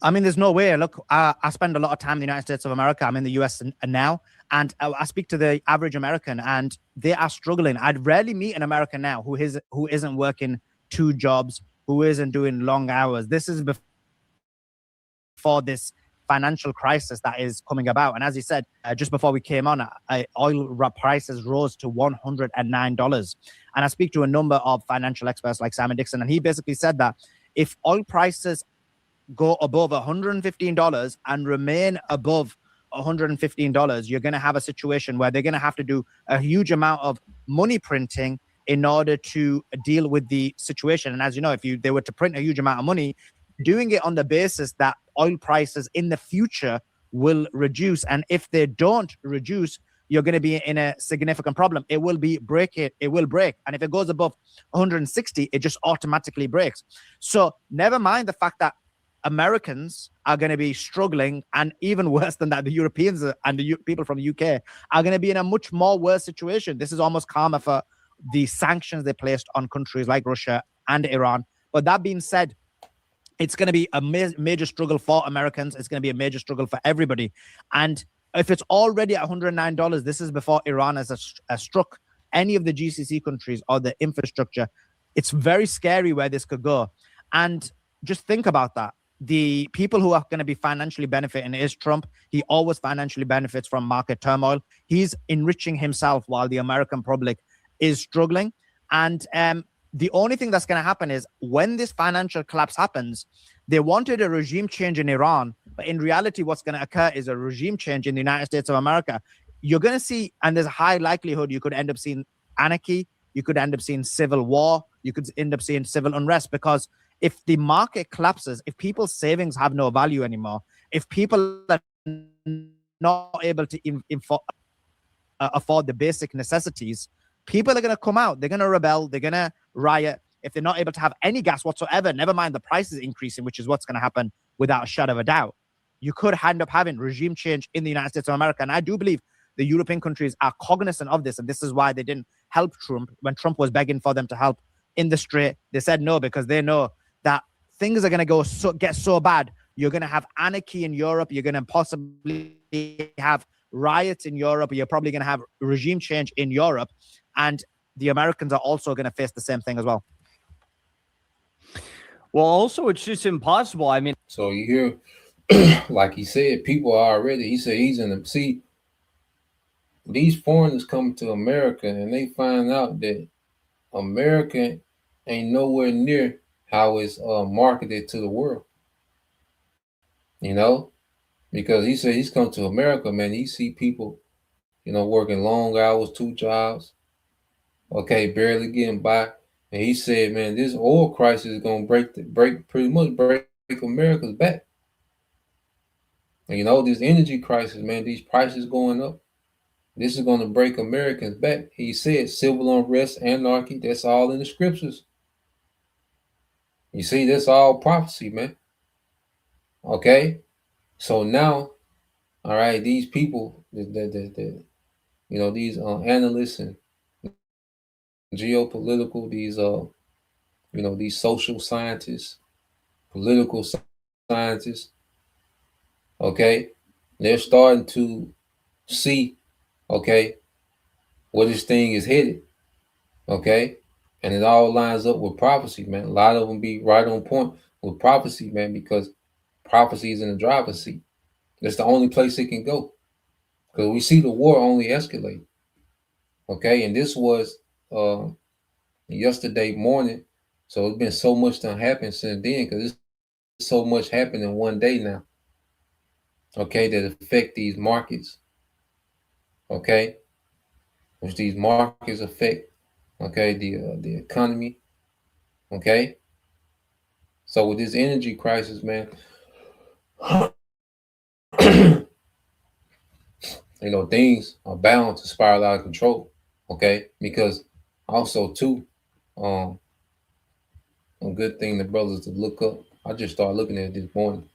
I mean, there's no way. Look, I spend a lot of time in the United States of America. I'm in the US now, and I speak to the average American, and they are struggling. I'd rarely meet an American now who isn't working 2 jobs, who isn't doing long hours. This is before this financial crisis that is coming about. And as you said, just before we came on, oil prices rose to $109. And I speak to a number of financial experts like Simon Dixon, and he basically said that if oil prices go above $115 and remain above $115, you're going to have a situation where they're going to have to do a huge amount of money printing in order to deal with the situation. And as you know, if they were to print a huge amount of money, doing it on the basis that oil prices in the future will reduce. And if they don't reduce, you're going to be in a significant problem. It will break. And if it goes above 160, it just automatically breaks. So never mind the fact that Americans are going to be struggling, and even worse than that, the Europeans and the people from the UK are going to be in a much more worse situation. This is almost karma for the sanctions they placed on countries like Russia and Iran. But that being said, it's going to be a major struggle for Americans. It's going to be a major struggle for everybody. And if it's already at $109, this is before Iran has struck any of the GCC countries or the infrastructure. It's very scary where this could go. And just think about that. The people who are going to be financially benefiting is Trump. He always financially benefits from market turmoil. He's enriching himself while the American public is struggling. And the only thing that's going to happen is when this financial collapse happens, they wanted a regime change in Iran, but in reality, what's going to occur is a regime change in the United States of America. You're going to see, and there's a high likelihood you could end up seeing anarchy. You could end up seeing civil war. You could end up seeing civil unrest, because if the market collapses, if people's savings have no value anymore, if people are not able to afford the basic necessities, people are going to come out. They're going to rebel. They're going to riot. If they're not able to have any gas whatsoever, never mind the prices increasing, which is what's going to happen without a shadow of a doubt, you could end up having regime change in the United States of America. And I do believe the European countries are cognizant of this. And this is why they didn't help Trump when Trump was begging for them to help in the Strait. They said no, because they know that things are going to get so bad. You're going to have anarchy in Europe. You're going to possibly have riots in Europe. You're probably going to have regime change in Europe. And the Americans are also going to face the same thing as well. Well, also, it's just impossible. I mean, so you hear, like he said, people are already, he said he's in the, see, these foreigners come to America and they find out that America ain't nowhere near how it's marketed to the world. You know, because he said he's come to America, man. He see people, working long hours, 2 jobs, okay, barely getting by. And he said, man, this oil crisis is gonna break America's back. And this energy crisis, man, these prices going up. This is gonna break Americans back. He said civil unrest, anarchy, that's all in the scriptures. You see, that's all prophecy, man. Okay? So now, all right, these people, these analysts and geopolitical, these social scientists, political scientists, okay, they're starting to see, okay, where this thing is headed, okay, and it all lines up with prophecy, man. A lot of them be right on point with prophecy, man, because prophecy is in the driver's seat. That's the only place it can go, because we see the war only escalate, okay, and this was yesterday morning. So it's been so much that happened since then, because it's so much happened in one day now. Okay, that affect these markets. Okay, which these markets affect. Okay, the economy. Okay, So with this energy crisis, man, things are bound to spiral out of control. Okay, because also too, a good thing the brothers to look up. I just started looking at it this morning.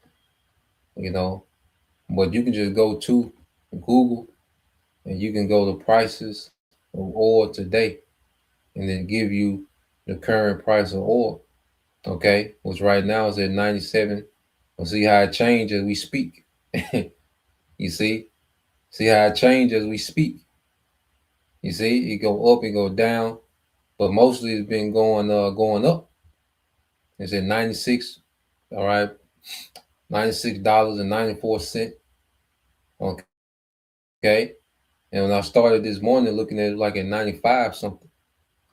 But you can just go to Google and you can go to prices of oil today, and then give you the current price of oil. Okay, which right now is at 97. We'll see how it changes as we speak. You see how it changes as we speak. You see, it go up, it go down, but mostly it's been going up. It's at 96. All right, $96.94. Okay, and when I started this morning looking at it like at 95 something.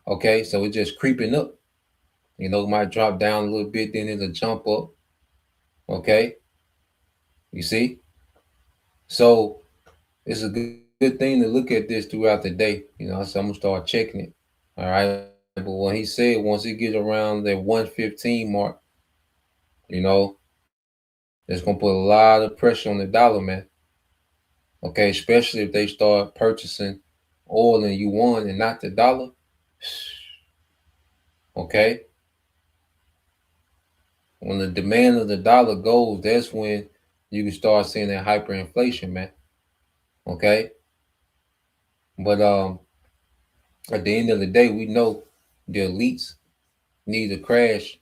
Okay, so it's just creeping up. Might drop down a little bit, then it'll jump up. Okay, you see? So it's a good thing to look at this throughout the day. So I'm gonna start checking it. All right. But when he said once it gets around that 115 mark, it's gonna put a lot of pressure on the dollar, man. Okay, especially if they start purchasing oil in yuan and not the dollar. Okay. When the demand of the dollar goes, that's when you can start seeing that hyperinflation, man. Okay. But at the end of the day, we know the elites need a crash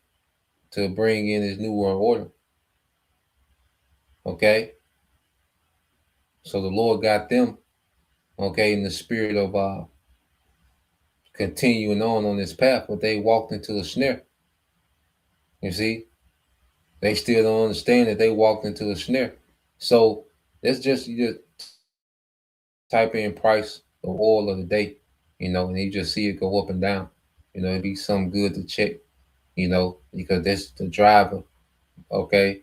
to bring in this new world order. Okay. So the Lord got them, okay, in the spirit of continuing on this path, but they walked into a snare. You see, they still don't understand that they walked into a snare. So let's just type in price of oil of the day, and you just see it go up and down. It'd be something good to check, because that's the driver, okay,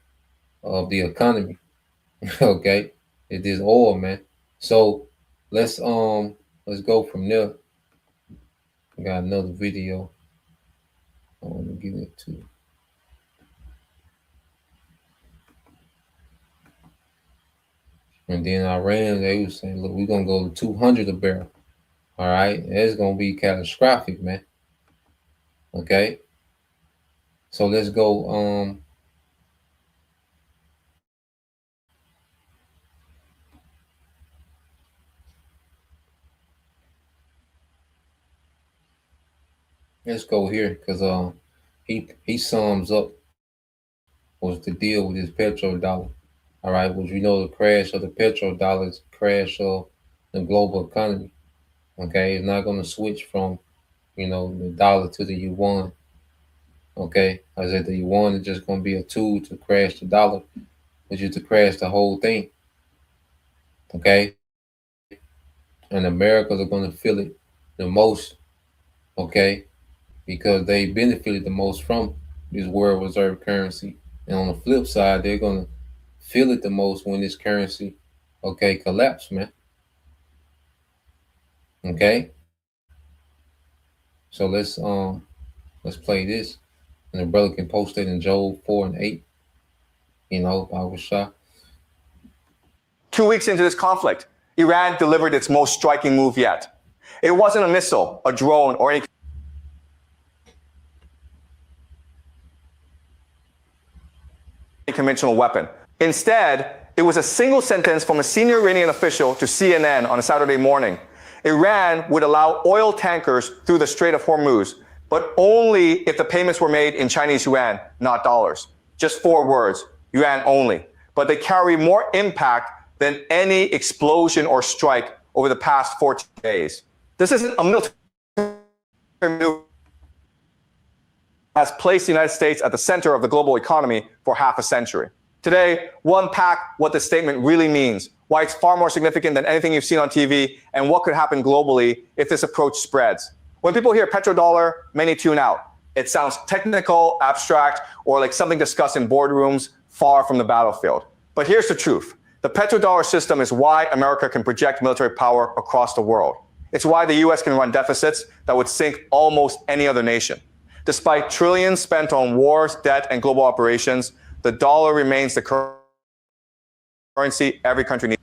of the economy. Okay, it is oil, man. So let's go from there. I got another video I want to get into. And then Iran, they was saying, look, we're gonna go to 200 a barrel. All right, it's gonna be catastrophic, man. Okay, so let's go. Let's go here because he sums up what's the deal with this petrodollar. All right, which we know the crash of the petrodollar is the crash of the global economy. Okay, it's not going to switch from the dollar to the yuan. Okay, I said the yuan is just going to be a tool to crash the dollar, which is to crash the whole thing. Okay, and Americans are going to feel it the most. Okay, because they benefited the most from this world reserve currency. And on the flip side, they're going to feel it the most when this currency, okay, collapse, man. Okay. So let's play this. And the brother can post it in Job 4 and 8. I was shocked. 2 weeks into this conflict, Iran delivered its most striking move yet. It wasn't a missile, a drone, or any conventional weapon. Instead, it was a single sentence from a senior Iranian official to CNN on a Saturday morning. Iran would allow oil tankers through the Strait of Hormuz, but only if the payments were made in Chinese yuan, not dollars. Just 4 words, yuan only. But they carry more impact than any explosion or strike over the past 14 days. This isn't a military move. Has placed the United States at the center of the global economy for half a century. Today, we'll unpack what this statement really means, why it's far more significant than anything you've seen on TV, and what could happen globally if this approach spreads. When people hear petrodollar, many tune out. It sounds technical, abstract, or like something discussed in boardrooms far from the battlefield. But here's the truth. The petrodollar system is why America can project military power across the world. It's why the US can run deficits that would sink almost any other nation. Despite trillions spent on wars, debt, and global operations, the dollar remains the currency every country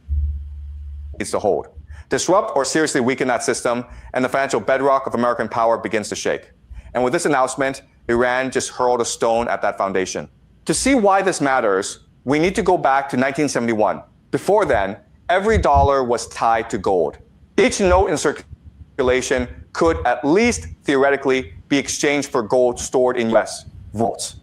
needs to hold. Disrupt or seriously weaken that system, and the financial bedrock of American power begins to shake. And with this announcement, Iran just hurled a stone at that foundation. To see why this matters, we need to go back to 1971. Before then, every dollar was tied to gold. Each note in circulation could at least theoretically be exchanged for gold stored in US vaults.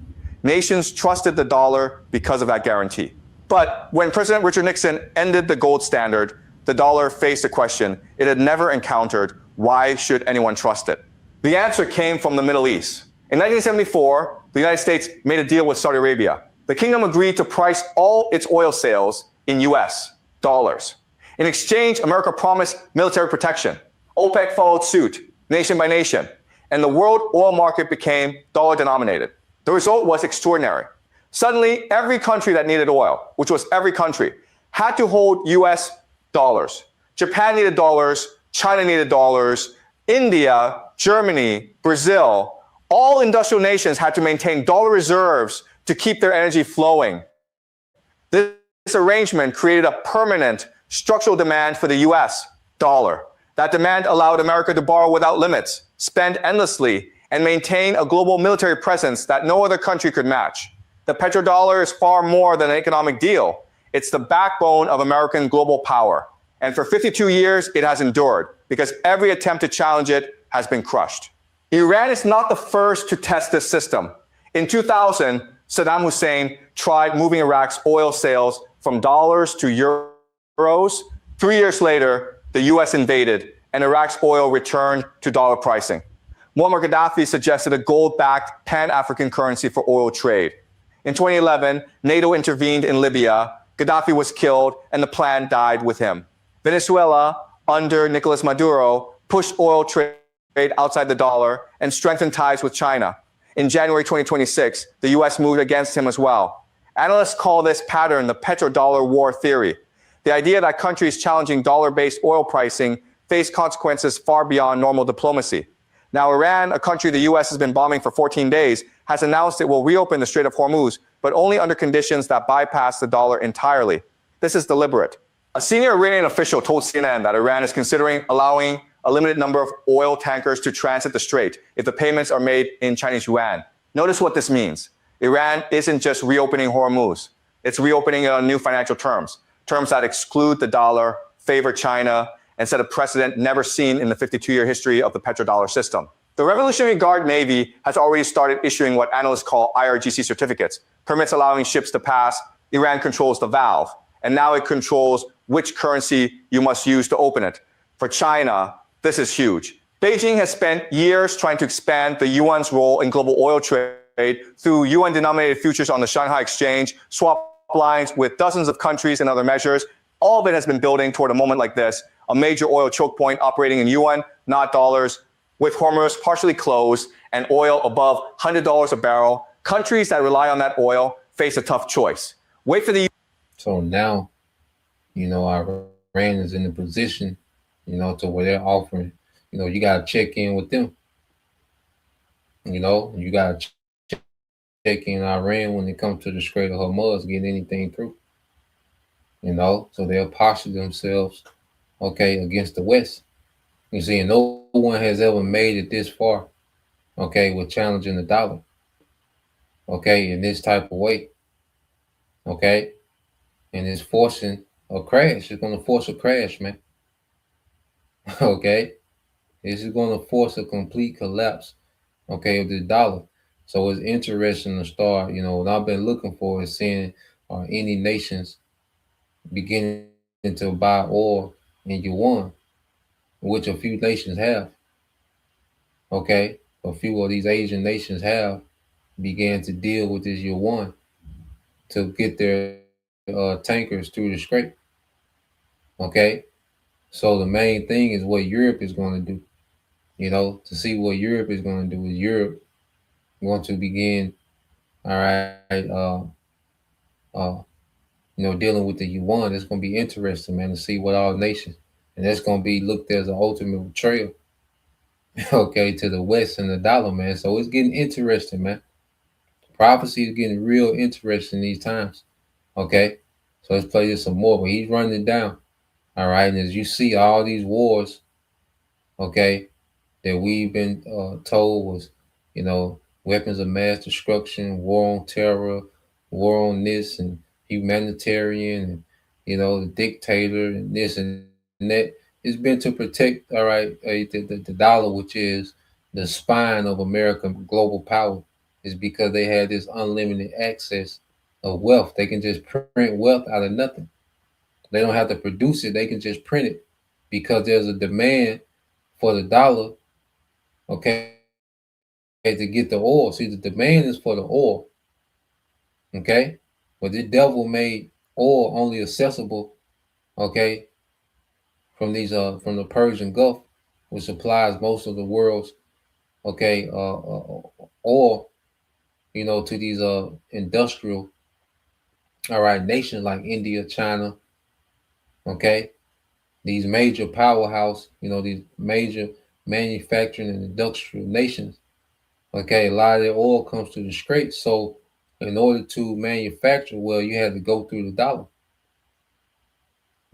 Nations trusted the dollar because of that guarantee. But when President Richard Nixon ended the gold standard, the dollar faced a question it had never encountered: why should anyone trust it? The answer came from the Middle East. In 1974, the United States made a deal with Saudi Arabia. The kingdom agreed to price all its oil sales in US dollars. In exchange, America promised military protection. OPEC followed suit, nation by nation, and the world oil market became dollar denominated. The result was extraordinary. Suddenly, every country that needed oil, which was every country, had to hold US dollars. Japan needed dollars, China needed dollars, India, Germany, Brazil, all industrial nations had to maintain dollar reserves to keep their energy flowing. This arrangement created a permanent structural demand for the US dollar. That demand allowed America to borrow without limits, spend endlessly, and maintain a global military presence that no other country could match. The petrodollar is far more than an economic deal. It's the backbone of American global power. And for 52 years, it has endured because every attempt to challenge it has been crushed. Iran is not the first to test this system. In 2000, Saddam Hussein tried moving Iraq's oil sales from dollars to euros. 3 years later, the US invaded and Iraq's oil returned to dollar pricing. Muammar Gaddafi suggested a gold-backed pan-African currency for oil trade. In 2011, NATO intervened in Libya. Gaddafi was killed and the plan died with him. Venezuela, under Nicolas Maduro, pushed oil trade outside the dollar and strengthened ties with China. In January 2026, the US moved against him as well. Analysts call this pattern the petrodollar war theory. The idea that countries challenging dollar-based oil pricing face consequences far beyond normal diplomacy. Now, Iran, a country the US has been bombing for 14 days, has announced it will reopen the Strait of Hormuz, but only under conditions that bypass the dollar entirely. This is deliberate. A senior Iranian official told CNN that Iran is considering allowing a limited number of oil tankers to transit the strait if the payments are made in Chinese yuan. Notice what this means. Iran isn't just reopening Hormuz. It's reopening it on new financial terms, terms that exclude the dollar, favor China, and set a precedent never seen in the 52-year history of the petrodollar system. The Revolutionary Guard Navy has already started issuing what analysts call IRGC certificates, permits allowing ships to pass. Iran controls the valve, and now it controls which currency you must use to open it. For China, this is huge. Beijing has spent years trying to expand the yuan's role in global oil trade through yuan-denominated futures on the Shanghai Exchange, swap lines with dozens of countries and other measures. All of it has been building toward a moment like this, a major oil choke point operating in yuan, not dollars, with Hormuz partially closed and oil above $100 a barrel. Countries that rely on that oil face a tough choice. Wait for the... So now, Iran is in the position, to where they're offering, you got to check in with them. You got to check in Iran when it comes to the Strait of Hormuz, get anything through. So they'll posture themselves, against the West. You see, and no one has ever made it this far, with challenging the dollar, in this type of way, and it's forcing a crash. It's going to force a crash, man. This is going to force a complete collapse, of the dollar. So it's interesting to start, what I've been looking for is seeing any nations beginning to buy oil in yuan, which a few nations have. A few of these Asian nations have began to deal with this yuan to get their tankers through the strait. So the main thing is what Europe is going to do. To see what Europe is going to do is Europe going to begin, dealing with the yuan. It's going to be interesting, man, to see what all nations, and that's going to be looked as an ultimate betrayal, okay, to the west and the dollar, man. So it's getting interesting, man. Prophecy is getting real interesting these times. Okay, so let's play this some more. But he's running it down. All right, and as you see, all these wars, okay, that we've been told was, weapons of mass destruction, war on terror, war on this, and humanitarian, and the dictator, and this and that. It's been to protect, all right, the dollar, which is the spine of American global power, is because they had this unlimited access of wealth. They can just print wealth out of nothing. They don't have to produce it. They can just print it because there's a demand for the dollar, okay, to get the oil. See, the demand is for the oil, okay? But the devil made oil only accessible, okay, from the Persian Gulf, which supplies most of the world's, okay, oil, to these industrial, all right, nations like India, China, okay, these major powerhouse, these major manufacturing and industrial nations. Okay, a lot of their oil comes to the Straits. So in order to manufacture, well, you had to go through the dollar.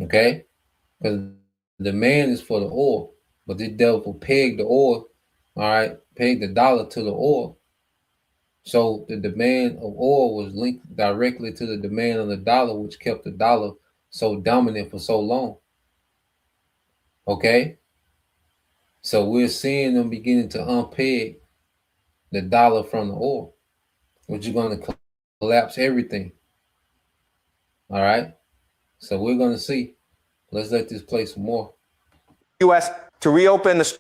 Okay? Because the demand is for the oil. But the devil pegged the oil, all right, pegged the dollar to the oil. So the demand of oil was linked directly to the demand of the dollar, which kept the dollar so dominant for so long. Okay? So we're seeing them beginning to unpeg the dollar from the oil, which is going to collapse everything. All right. So we're going to see. Let's let this play some more. U.S. to reopen the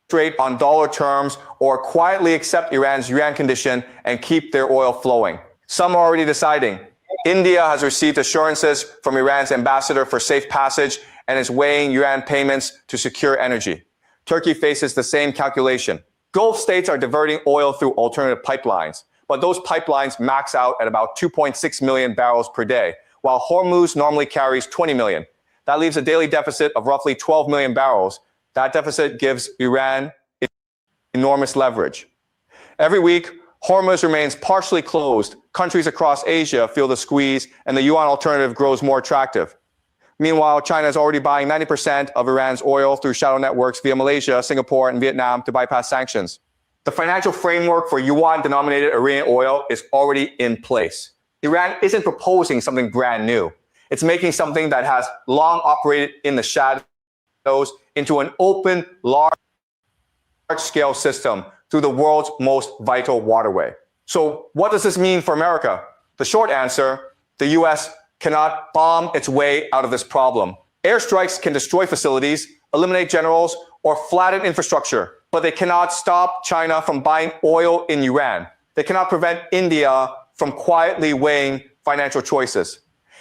strait on dollar terms or quietly accept Iran's yuan condition and keep their oil flowing. Some are already deciding. India has received assurances from Iran's ambassador for safe passage and is weighing yuan payments to secure energy. Turkey faces the same calculation. Gulf states are diverting oil through alternative pipelines, but those pipelines max out at about 2.6 million barrels per day, while Hormuz normally carries 20 million. That leaves a daily deficit of roughly 12 million barrels. That deficit gives Iran enormous leverage. Every week, Hormuz remains partially closed. Countries across Asia feel the squeeze, and the yuan alternative grows more attractive. Meanwhile, China is already buying 90% of Iran's oil through shadow networks via Malaysia, Singapore, and Vietnam to bypass sanctions. The financial framework for yuan-denominated Iranian oil is already in place. Iran isn't proposing something brand new. It's making something that has long operated in the shadows into an open, large-scale system through the world's most vital waterway. So what does this mean for America? The short answer, the US cannot bomb its way out of this problem. Airstrikes can destroy facilities, eliminate generals, or flatten infrastructure, but they cannot stop China from buying oil in Iran. They cannot prevent India from quietly weighing financial choices.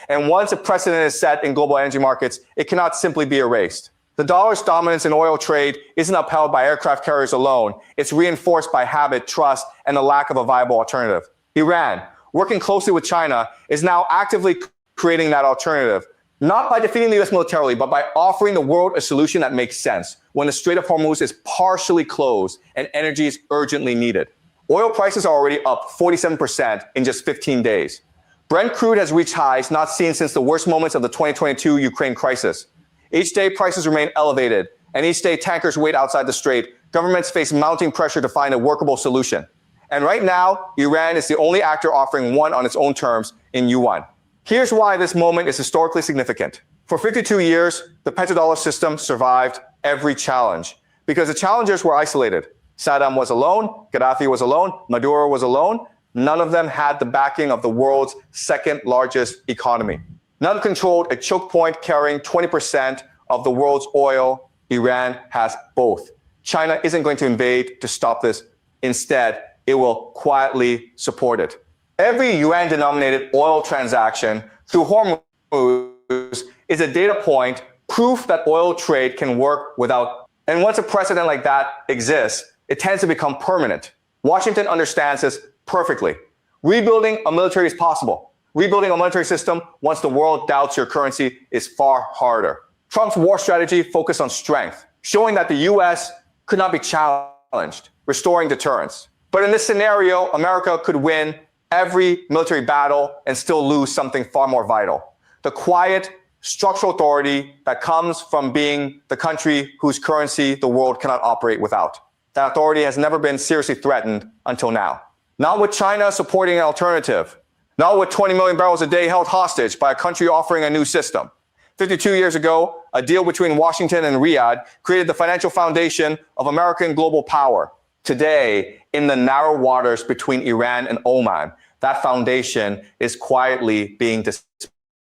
And once a precedent is set in global energy markets, it cannot simply be erased. The dollar's dominance in oil trade isn't upheld by aircraft carriers alone. It's reinforced by habit, trust, and the lack of a viable alternative. Iran, working closely with China, is now actively creating that alternative, not by defeating the US militarily, but by offering the world a solution that makes sense when the Strait of Hormuz is partially closed and energy is urgently needed. Oil prices are already up 47% in just 15 days. Brent crude has reached highs not seen since the worst moments of the 2022 Ukraine crisis. Each day, prices remain elevated, and each day, tankers wait outside the strait. Governments face mounting pressure to find a workable solution. And right now, Iran is the only actor offering one on its own terms in yuan. Here's why this moment is historically significant. For 52 years, the petrodollar system survived every challenge because the challengers were isolated. Saddam was alone, Gaddafi was alone, Maduro was alone. None of them had the backing of the world's second largest economy. None controlled a choke point carrying 20% of the world's oil. Iran has both. China isn't going to invade to stop this. Instead, it will quietly support it. Every yuan-denominated oil transaction through Hormuz is a data point, proof that oil trade can work without. And once a precedent like that exists, it tends to become permanent. Washington understands this perfectly. Rebuilding a military is possible. Rebuilding a monetary system once the world doubts your currency is far harder. Trump's war strategy focused on strength. showing that the US could not be challenged, restoring deterrence. But in this scenario, America could win every military battle and still lose something far more vital: the quiet structural authority that comes from being the country whose currency the world cannot operate without. That authority has never been seriously threatened until now. Not with China supporting an alternative, not with 20 million barrels a day held hostage by a country offering a new system. 52 years ago, a deal between Washington and Riyadh created the financial foundation of American global power. Today, in the narrow waters between Iran and Oman, that foundation is quietly being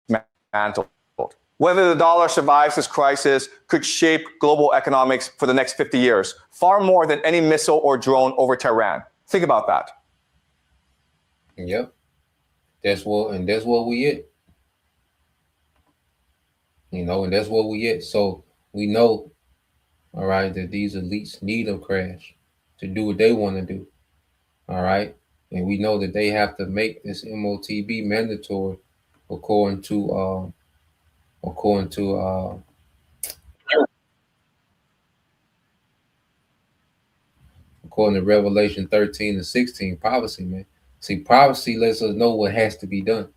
dismantled. Whether the dollar survives this crisis could shape global economics for the next 50 years, far more than any missile or drone over Tehran. Think about that. Yep. That's what we at. And that's what we at. So we know, all right, that these elites need a crash to do what they want to do. All right. And we know that they have to make this MOTB mandatory according to Revelation 13 and 16 prophecy, man. See, prophecy lets us know what has to be done.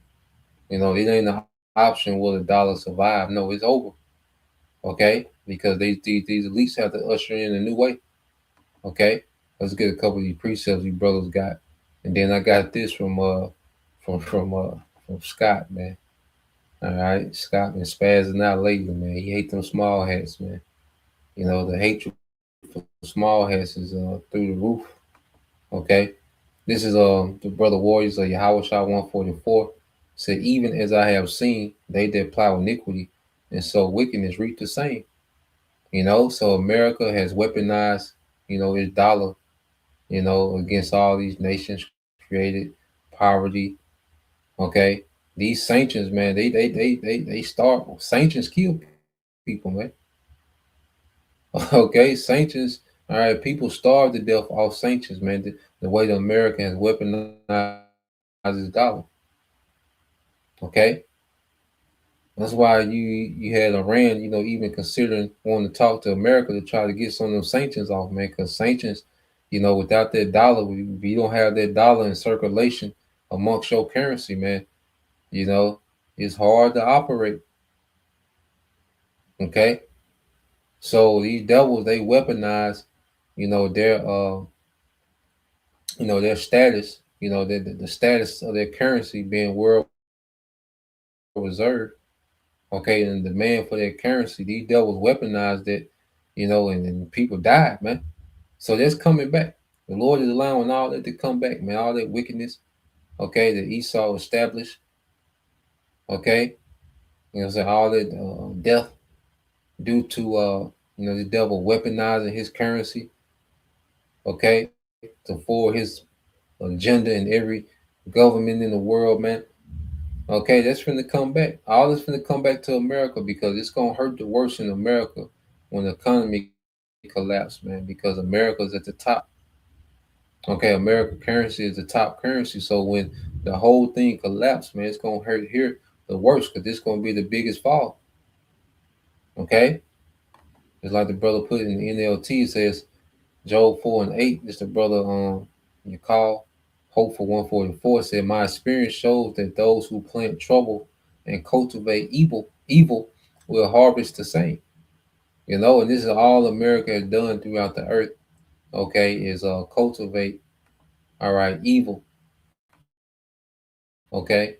It ain't an option will the dollar survive. No, it's over. Okay? Because these elites have to usher in a new way. Okay? Let's get a couple of these precepts you brothers got. And then I got this from Scott, man. All right. Scott been spazzing out lately, man. He hate them small hats, man. The hatred for small hats is through the roof. Okay. This is the brother warriors of Yahweh Shah 144 said, even as I have seen, they that plow iniquity, and so wickedness reap the same. So America has weaponized, its dollar, against all these nations, created poverty. Okay. These sanctions, man, they start sanctions kill people, man. Okay, sanctions. All right, people starve to death off sanctions, man. The way the American has weaponized his dollar. Okay, that's why you had Iran, even considering wanting to talk to America to try to get some of them sanctions off, man. Because sanctions, without that dollar, if you don't have that dollar in circulation amongst your currency, man, it's hard to operate. Okay, so these devils they weaponize, their status, the status of their currency being world reserve. Okay, and the demand for their currency, these devils weaponized it, and people died, man. So that's coming back. The Lord is allowing all that to come back, man. All that wickedness, okay, that Esau established, okay, all that death due to the devil weaponizing his currency, okay, to forward his agenda in every government in the world, man. Okay, that's finna come back. All this finna come back to America because it's gonna hurt the worst in America when the economy collapse, man. Because America's at the top. Okay, American currency is the top currency. So when the whole thing collapse, man, it's gonna hurt here the worst because this gonna be the biggest fall. Okay, it's like the brother put in the NLT. It says Job 4 and 8. It's the brother you call Hope for 144 said, my experience shows that those who plant trouble and cultivate evil will harvest the same. And this is all America has done throughout the earth. Okay, is cultivate, all right, evil. Okay,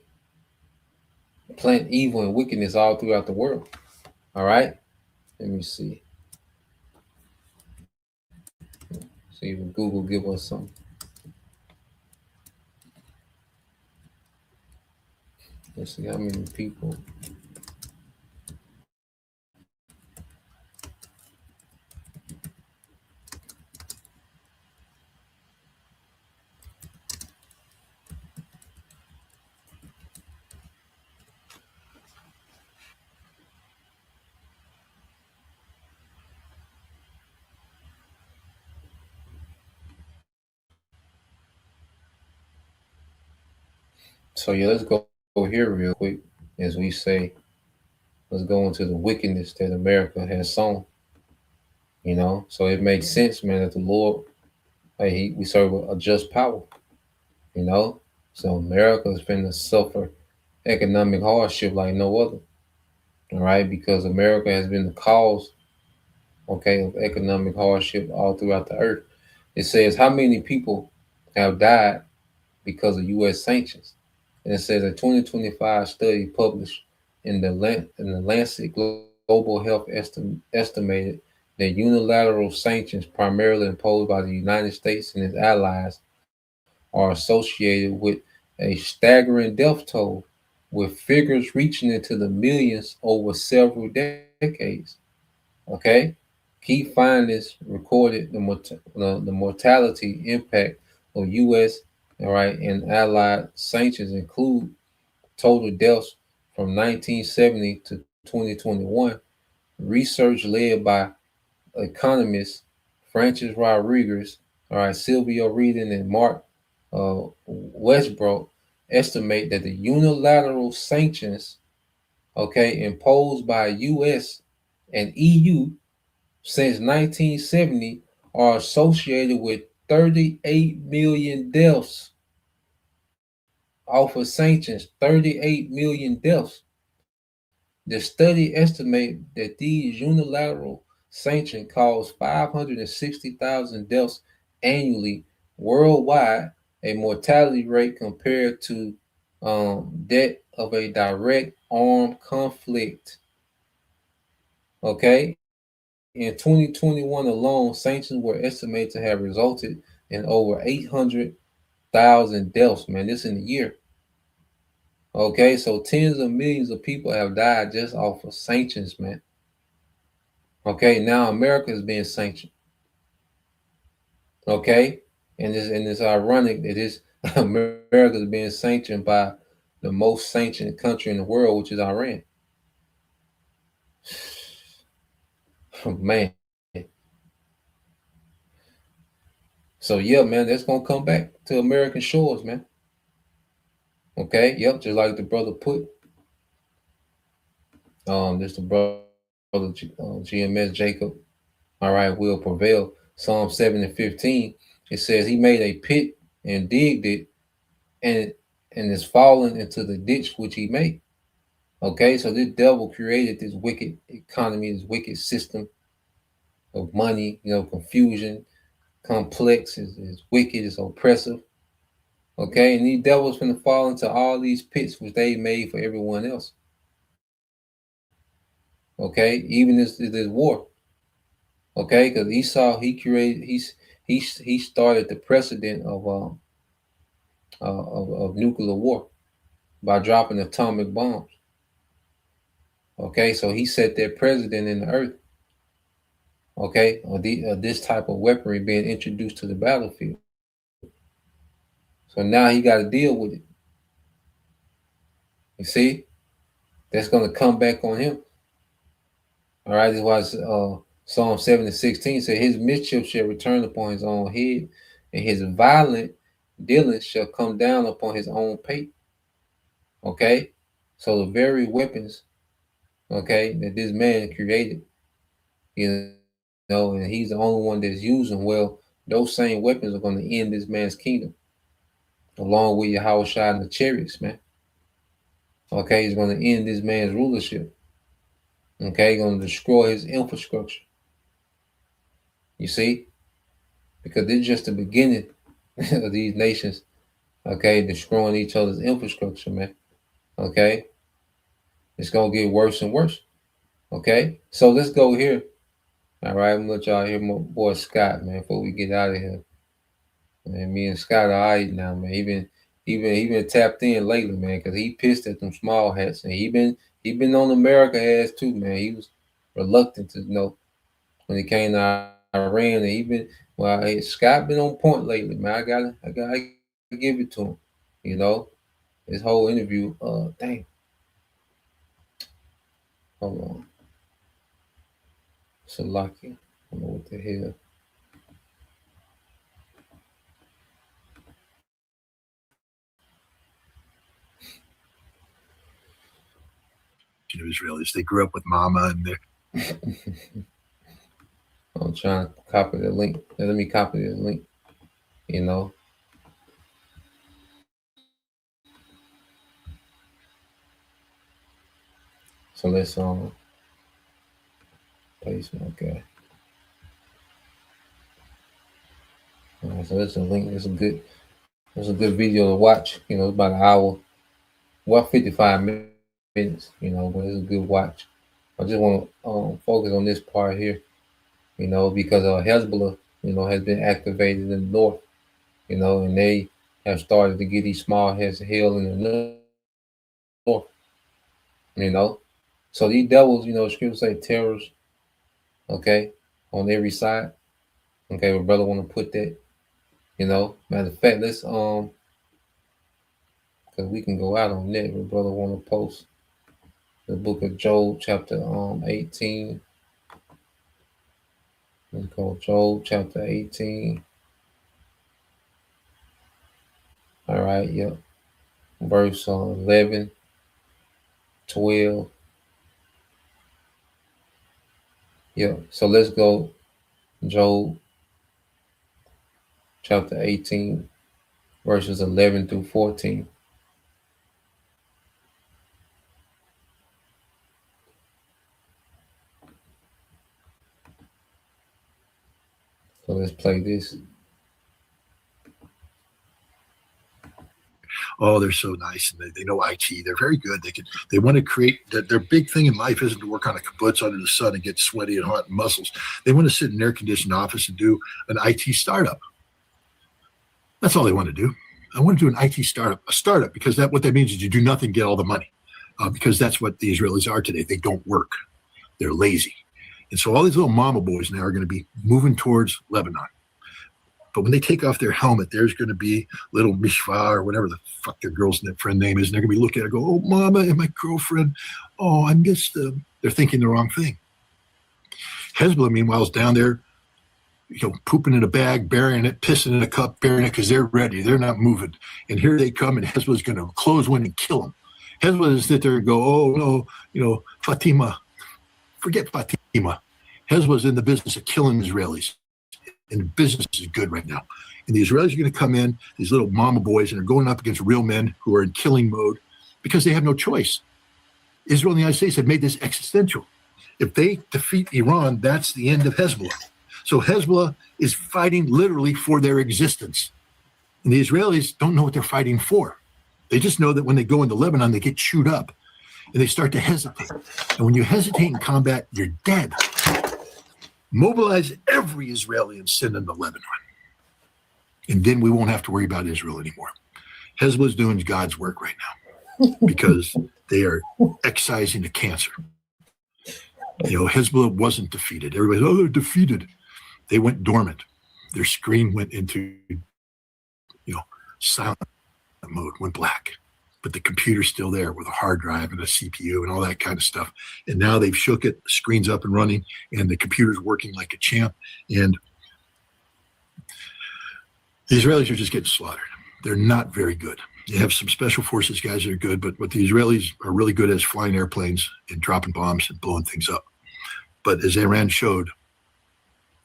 plant evil and wickedness all throughout the world. All right, let me see. See if Google give us something. Let's see how many people. So yeah, let's go here real quick as we say. Let's go into the wickedness that America has sown. You know, so it makes sense, man, that the Lord, hey, we serve a just power. You know, so America's finna suffer economic hardship like no other. All right, because America has been the cause, okay, of economic hardship all throughout the earth. It says how many people have died because of U.S. sanctions, and it says a 2025 study published in the Lancet Global Health estimated that unilateral sanctions, primarily imposed by the United States and its allies, are associated with a staggering death toll, with figures reaching into the millions over several decades. Okay, key findings recorded the mortality impact of U.S. all right and allied sanctions include total deaths from 1970 to 2021. Research led by economists Francis Rodriguez, all right, Silvio Reading, and Mark Westbrook estimate that the unilateral sanctions, okay, imposed by U.S. and EU since 1970 are associated with 38 million deaths off of sanctions. 38 million deaths. The study estimates that these unilateral sanctions cause 560,000 deaths annually worldwide, a mortality rate compared to that of a direct armed conflict. Okay, in 2021 alone, sanctions were estimated to have resulted in over 800,000 deaths. Man, this in a year. Okay, so tens of millions of people have died just off of sanctions, man. Okay, now America is being sanctioned. Okay, and it's ironic that this America is being sanctioned by the most sanctioned country in the world, which is Iran. Man, so yeah, man, that's gonna come back to American shores, man. Okay, yep, just like the brother put, this the brother GMS Jacob. All right, will prevail. Psalm 7 and 15. It says he made a pit and digged it, and is fallen into the ditch which he made. Okay, so this devil created this wicked economy, this wicked system of money, confusion, complex, is wicked, is oppressive. Okay, and these devils gonna fall into all these pits which they made for everyone else. Okay, even this war. Okay, because Esau he created he started the precedent of nuclear war by dropping atomic bombs. Okay, so he set that precedent in the earth. Okay, this type of weaponry being introduced to the battlefield. So now he got to deal with it. You see, that's going to come back on him. All right, this is why Psalm 7 and 16 said, "His mischief shall return upon his own head, and his violent dealings shall come down upon his own pate." Okay, so the very weapons, okay, that this man created, and he's the only one that's using. Well, those same weapons are going to end this man's kingdom, along with Yahweh and the chariots, man. Okay, he's going to end this man's rulership. Okay, going to destroy his infrastructure. You see, because this is just the beginning of these nations. Okay, destroying each other's infrastructure, man. Okay, it's gonna get worse and worse. Okay, so let's go here. All right, I'm gonna let y'all hear my boy Scott, man, before we get out of here. Man, me and Scott are all right now, man. He been tapped in lately, man, because he pissed at them small hats, and he been on America ass too, man. He was reluctant to when it came to Iran, and Scott been on point lately, man. I gotta give it to him. You know, his whole interview. Dang, hold on, Salaki. I don't know what the hell. Israelis. They grew up with mama and their I'm trying to copy the link. Let me copy the link. You know. So let's paste. Okay. All right, so that's a link. It's a good video to watch. You know, it's about an hour, 55 minutes. You know, but it's a good watch. I just want to focus on this part here. You know, because Hezbollah, you know, has been activated in the north. You know, and they have started to get these small heads of hell in the north. You know, so these devils, you know, scripture say terrors. Okay, on every side. Okay, but brother want to put that. You know, matter of fact, let's because we can go out on that. But brother want to post the book of Job, chapter 18. Let's go Job, chapter 18. All right, yep. Verse 11, 12. Yep. So let's go Job, chapter 18, verses 11 through 14. So let's play this. Oh, they're so nice, and they know IT. They're very good. They want to create their big thing in life isn't to work on a kibbutz under the sun and get sweaty and hot and muscles. They want to sit in an air-conditioned office and do an IT startup. That's all they want to do. I want to do an IT startup, because what that means is you do nothing, get all the money, because that's what the Israelis are today. They don't work. They're lazy. And so all these little mama boys now are going to be moving towards Lebanon. But when they take off their helmet, there's going to be little Mishva or whatever the fuck their girl's friend name is. And they're going to be looking at her and go, oh, mama and my girlfriend. Oh, I miss them. They're thinking the wrong thing. Hezbollah, meanwhile, is down there, you know, pooping in a bag, burying it, pissing in a cup, burying it because they're ready. They're not moving. And here they come, and Hezbollah's going to close one and kill them. Hezbollah is sit there and go, oh, no, you know, Fatima. Forget Fatima. Hezbollah's in the business of killing Israelis. And business is good right now. And the Israelis are going to come in, these little mama boys, and are going up against real men who are in killing mode because they have no choice. Israel and the United States have made this existential. If they defeat Iran, that's the end of Hezbollah. So Hezbollah is fighting literally for their existence. And the Israelis don't know what they're fighting for. They just know that when they go into Lebanon, they get chewed up and they start to hesitate. And when you hesitate in combat, you're dead. Mobilize every Israeli and send them to Lebanon. And then we won't have to worry about Israel anymore. Hezbollah's doing God's work right now because they are excising the cancer. You know, Hezbollah wasn't defeated. Everybody's, oh, they're defeated. They went dormant. Their screen went into, you know, silent mode, went black. But the computer's still there with a hard drive and a CPU and all that kind of stuff. And now they've shook it, the screen's up and running, and the computer's working like a champ. And the Israelis are just getting slaughtered. They're not very good. They have some special forces guys that are good, but what the Israelis are really good at is flying airplanes and dropping bombs and blowing things up. But as Iran showed,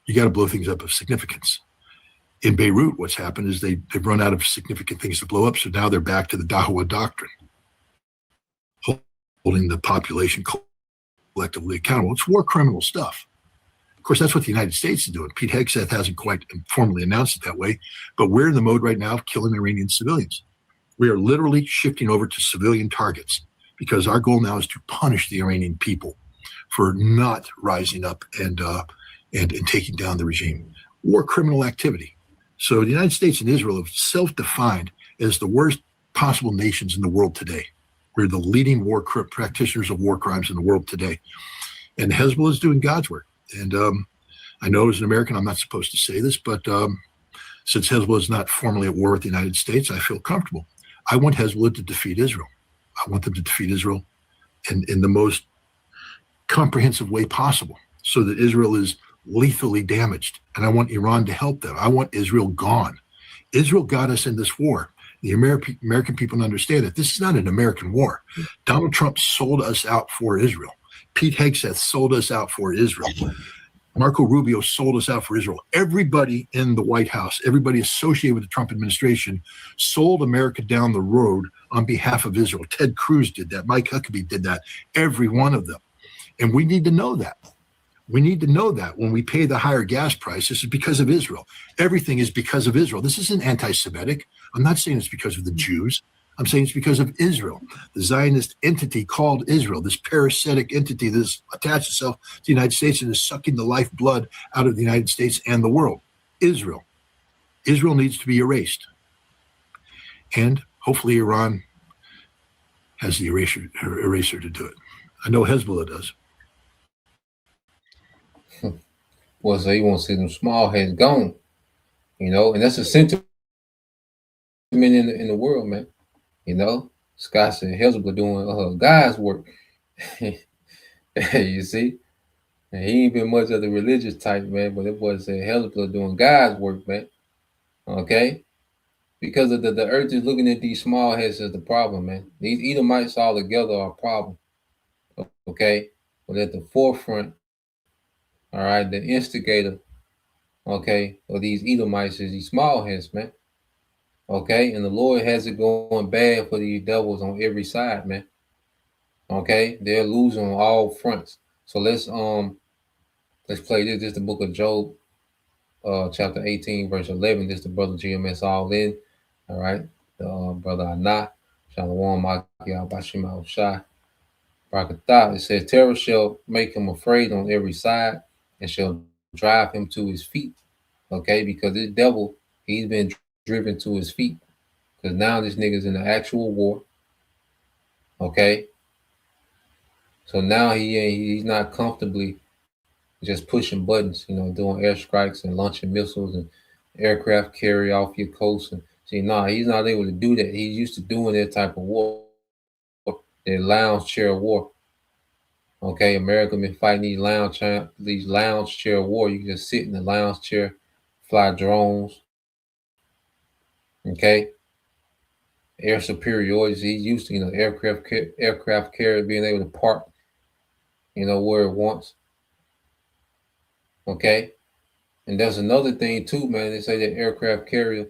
you got to blow things up of significance. In Beirut, what's happened is they've run out of significant things to blow up, so now they're back to the Dahua doctrine, holding the population collectively accountable. It's war criminal stuff. Of course, that's what the United States is doing. Pete Hegseth hasn't quite formally announced it that way, but we're in the mode right now of killing Iranian civilians. We are literally shifting over to civilian targets because our goal now is to punish the Iranian people for not rising up and taking down the regime. War criminal activity. So the United States and Israel have self-defined as the worst possible nations in the world today. We're the leading practitioners of war crimes in the world today. And Hezbollah is doing God's work. And I know as an American, I'm not supposed to say this, but since Hezbollah is not formally at war with the United States, I feel comfortable. I want Hezbollah to defeat Israel. I want them to defeat Israel in the most comprehensive way possible so that Israel is lethally damaged. And I want Iran to help them. I want Israel gone. Israel got us in this war. The American people understand that this is not an American war. Donald Trump sold us out for Israel. Pete Hegseth sold us out for Israel. Marco Rubio sold us out for Israel. Everybody in the White House, everybody associated with the Trump administration sold America down the road on behalf of Israel. Ted Cruz did that. Mike Huckabee did that. Every one of them. And we need to know that. We need to know that when we pay the higher gas price, this is because of Israel. Everything is because of Israel. This isn't anti-Semitic. I'm not saying it's because of the Jews. I'm saying it's because of Israel, the Zionist entity called Israel, this parasitic entity that has attached itself to the United States and is sucking the lifeblood out of the United States and the world. Israel. Israel needs to be erased. And hopefully Iran has the eraser to do it. I know Hezbollah does. Well, so you want to see them small heads gone, you know, and that's a sentiment in the world, man. You know, Scott said Hezbollah doing God's work. You see, and he ain't been much of the religious type, man. But it was Hezbollah doing God's work, man. Okay, because of the earth is looking at these small heads as the problem, man. These Edomites all together are a problem. Okay, but at the forefront, all right, the instigator, okay, of these Edomites is these small heads, man. Okay, and the Lord has it going bad for these devils on every side, man. Okay, they're losing on all fronts. So let's play this. This is the book of Job, chapter 18, verse 11. This is the brother GMS all in. All right, the brother Anah, Shalom, Makia, Bashima, Shai, Brakatah. It says, terror shall make him afraid on every side and shall drive him to his feet. Okay, because this devil, he's been driven to his feet. Because now this nigga's in the actual war. Okay. So now he's not comfortably just pushing buttons, you know, doing airstrikes and launching missiles and aircraft carry off your coast. And see, he's not able to do that. He's used to doing that type of war, that lounge chair war. Okay, America been fighting these lounge chair war. You can just sit in the lounge chair, fly drones. Okay. Air superiority. He's used to, you know, aircraft carrier being able to park, you know, where it wants. Okay. And there's another thing too, man. They say that aircraft carrier,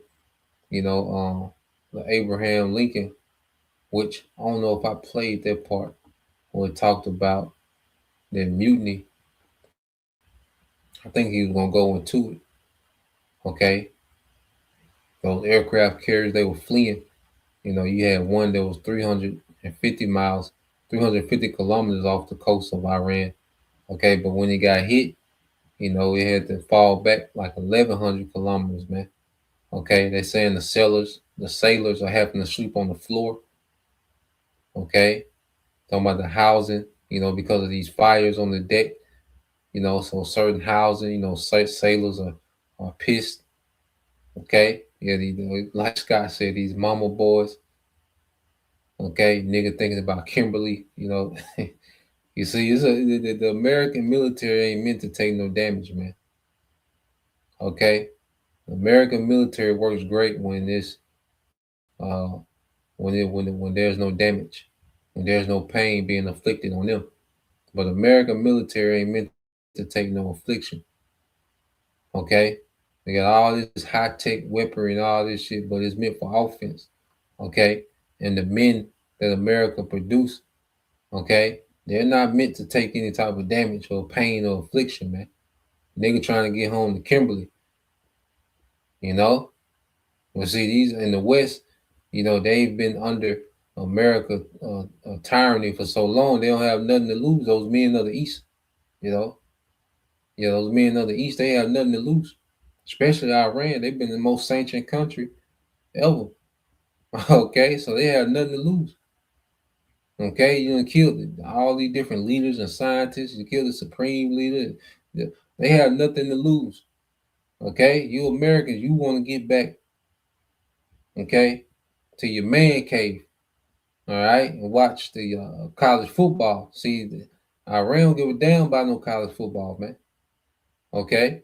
you know, the Abraham Lincoln, which I don't know if I played that part when it talked about the mutiny. I think he was gonna go into it. Okay. Those aircraft carriers, they were fleeing. You know, you had one that was 350 miles, 350 kilometers off the coast of Iran. Okay, but when it got hit, you know, it had to fall back like 1,100 kilometers, man. Okay, they're saying the sailors are having to sleep on the floor. Okay, talking about the housing, you know, because of these fires on the deck, you know, so certain housing, you know, sailors are pissed. Okay, yeah, like Scott said, these mama boys. Okay, nigga thinking about Kimberly, you know. You see, the American military ain't meant to take no damage, man. Okay, the American military works great when it's when there's no damage, when there's no pain being inflicted on them. But American military ain't meant to take no affliction. Okay, they got all this high tech weaponry and all this shit, but it's meant for offense. Okay, and the men that America produce, okay, they're not meant to take any type of damage or pain or affliction, man. Nigga trying to get home to Kimberly, you know. Well, see, these in the West, you know, they've been under America tyranny for so long, they don't have nothing to lose. Those men of the East, you know, yeah, those men of the East, they have nothing to lose. Especially Iran, they've been the most sanctioned country ever. Okay, so they have nothing to lose. Okay, you done killed all these different leaders and scientists. You killed the supreme leader. They have nothing to lose. Okay, you Americans, you want to get back, okay, to your man cave, all right, and watch the college football. See, Iran don't give a damn about no college football, man. Okay,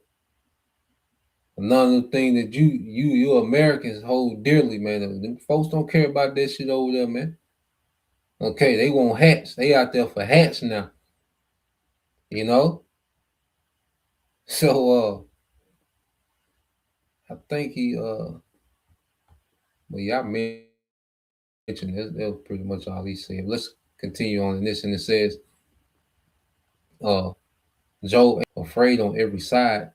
another thing that you Americans hold dearly, man. Them folks don't care about that shit over there, man. Okay, they want hats. They out there for hats now. You know, So I think he well, y'all mentioned that was pretty much all he said. Let's continue on in this, and it says, uh, Job afraid on every side,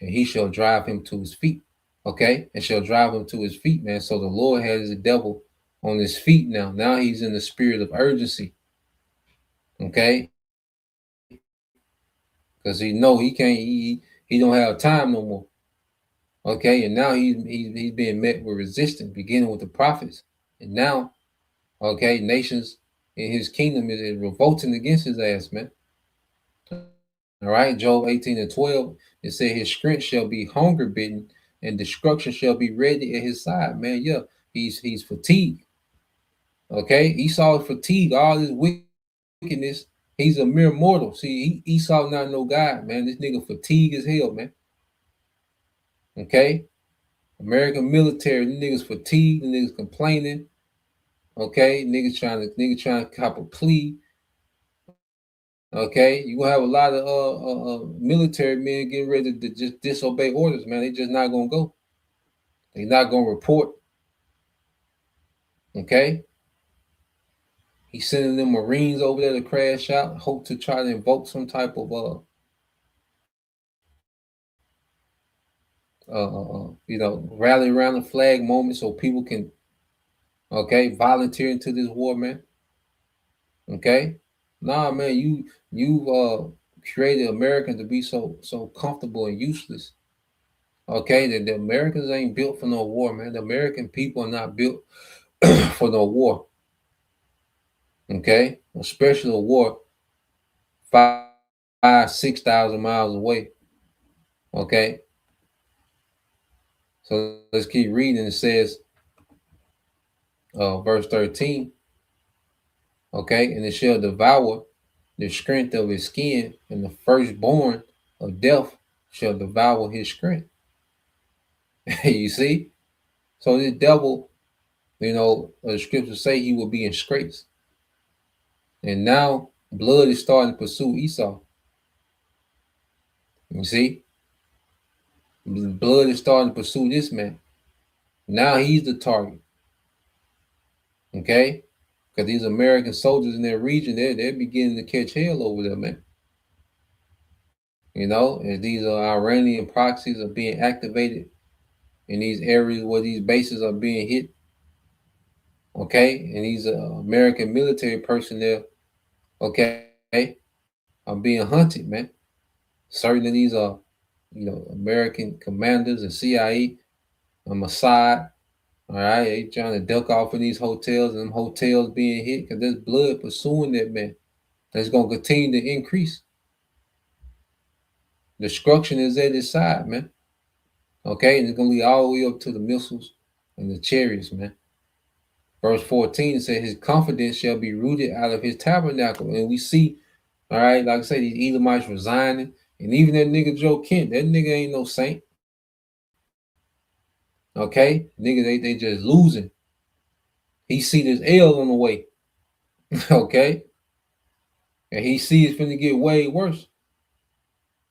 and he shall drive him to his feet. Okay, and shall drive him to his feet, man. So the Lord has the devil on his feet now. Now he's in the spirit of urgency. Okay, because he know he can't. He don't have time no more. Okay, and now he's being met with resistance, beginning with the prophets, and now, okay, nations in his kingdom is revolting against his ass, man. All right, Job 18:12, it said his strength shall be hunger bitten, and destruction shall be ready at his side. Man, yeah, he's fatigued. Okay, Esau is fatigued, all this wickedness. He's a mere mortal. See, Esau not no God, man. This nigga fatigued as hell, man. Okay, American military, niggas fatigued, niggas complaining. Okay, niggas trying to cop a plea. Okay, you gonna have a lot of military men getting ready to just disobey orders, man. They just not gonna go. They not gonna report. Okay, he's sending them Marines over there to crash out, hope to try to invoke some type of rally around the flag moment so people can, okay, volunteer into this war, man. Okay, nah, man, you created Americans to be so comfortable and useless. Okay, the Americans ain't built for no war, man. The American people are not built for no war. Okay, especially a war 6,000 miles away. Okay, so let's keep reading. It says, verse 13. Okay, and it shall devour the strength of his skin, and the firstborn of death shall devour his strength. You see, so this devil, the scriptures say he will be in scrapes. And now blood is starting to pursue Esau. You see? Blood is starting to pursue this man. Now he's the target. Okay? Because these American soldiers in their region, they're beginning to catch hell over there, man. And these Iranian proxies are being activated in these areas where these bases are being hit. Okay? And these American military personnel, okay, are being hunted, man. Certain of these are, American commanders and CIA, Mossad, all right, they trying to duck off in these hotels, and them hotels being hit because there's blood pursuing that man. That's going to continue to increase. Destruction is at his side, man. Okay, and it's going to lead all the way up to the missiles and the chariots, man. Verse 14 says, his confidence shall be rooted out of his tabernacle. And we see, all right, like I say, these Edomites resigning. And even that nigga Joe Kent, that nigga ain't no saint. Okay, nigga, they just losing. He see this L on the way. Okay, and he see it's finna get way worse.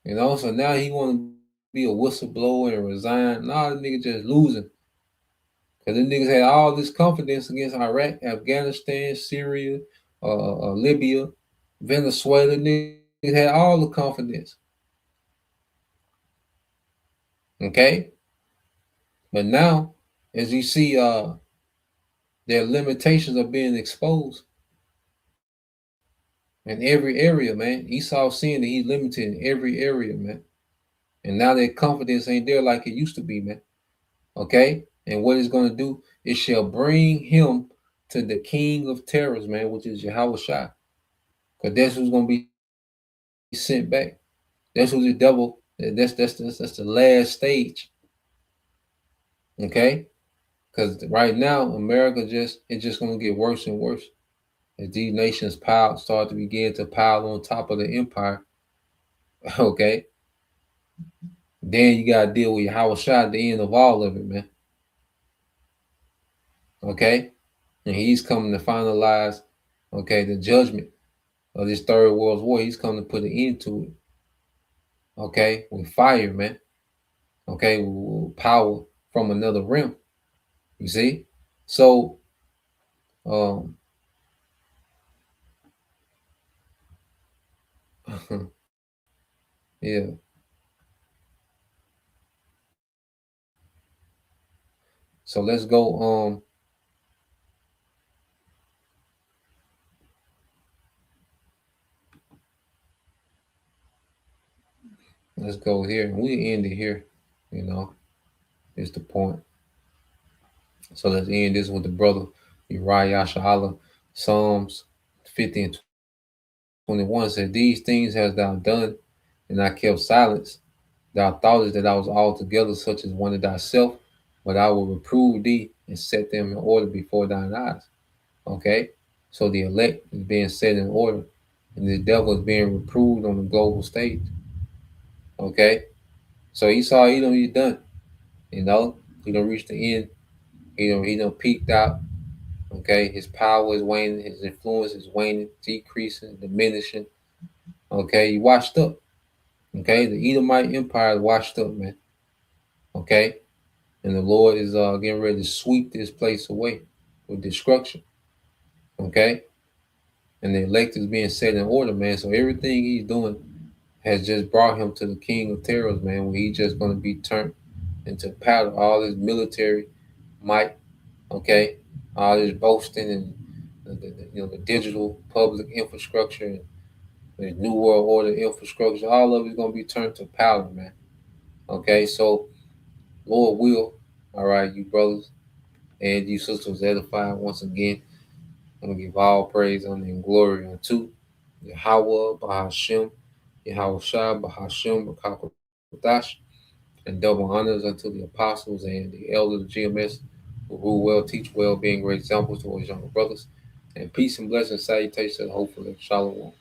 So now he want to be a whistleblower and resign. Nah, the nigga just losing. Because the niggas had all this confidence against Iraq, Afghanistan, Syria, Libya, Venezuela. Niggas had all the confidence. Okay? But now, as you see, their limitations are being exposed in every area, man. Esau seeing that he's limited in every area, man. And now their confidence ain't there like it used to be, man. Okay? And what it's going to do, it shall bring him to the king of terrors, man, which is Yahweh Shai. Because that's who's going to be sent back. That's who the devil, that's the last stage. Okay? Because right now, America it's just going to get worse and worse. As these nations start to begin to pile on top of the empire. Okay? Then you got to deal with Yahweh Shai at the end of all of it, man. Okay? And he's coming to finalize, okay, the judgment of this third world war. He's coming to put an end to it. okay, with fire, man. Okay, with power from another realm. You see? So, um, yeah. So let's go. Let's go here, and we end it here. You know, is the point. So let's end this with the brother Uriah Sha'ala. Psalms 50 and 21 said, "These things hast thou done, and I kept silence. Thou thoughtest that I was altogether such as one of thyself, but I will reprove thee and set them in order before thine eyes." Okay? So the elect is being set in order, and the devil is being reproved on the global stage. Okay? So Esau, he's done. You know, he don't reach the end. He don't peaked out. Okay, his power is waning, his influence is waning, decreasing, diminishing. Okay, he washed up. Okay, the Edomite Empire is washed up, man. Okay, and the Lord is getting ready to sweep this place away with destruction. Okay, and the elect is being set in order, man. So everything he's doing has just brought him to the king of terrors, man, where he's just going to be turned into powder. All his military might, okay, all his boasting and the digital public infrastructure and the new world order infrastructure, all of it's going to be turned to powder, man. Okay, so Lord will, all right, you brothers and you sisters edified once again. I'm going to give all praise, honor, and glory unto Yahweh, Bahashem, Yahweh Shah, Bahashem, Bakakodash, and double honors unto the apostles and the elders of GMS who rule well, teach well, being great examples to his younger brothers. And peace and blessings, salutations, and hopefully, shalom.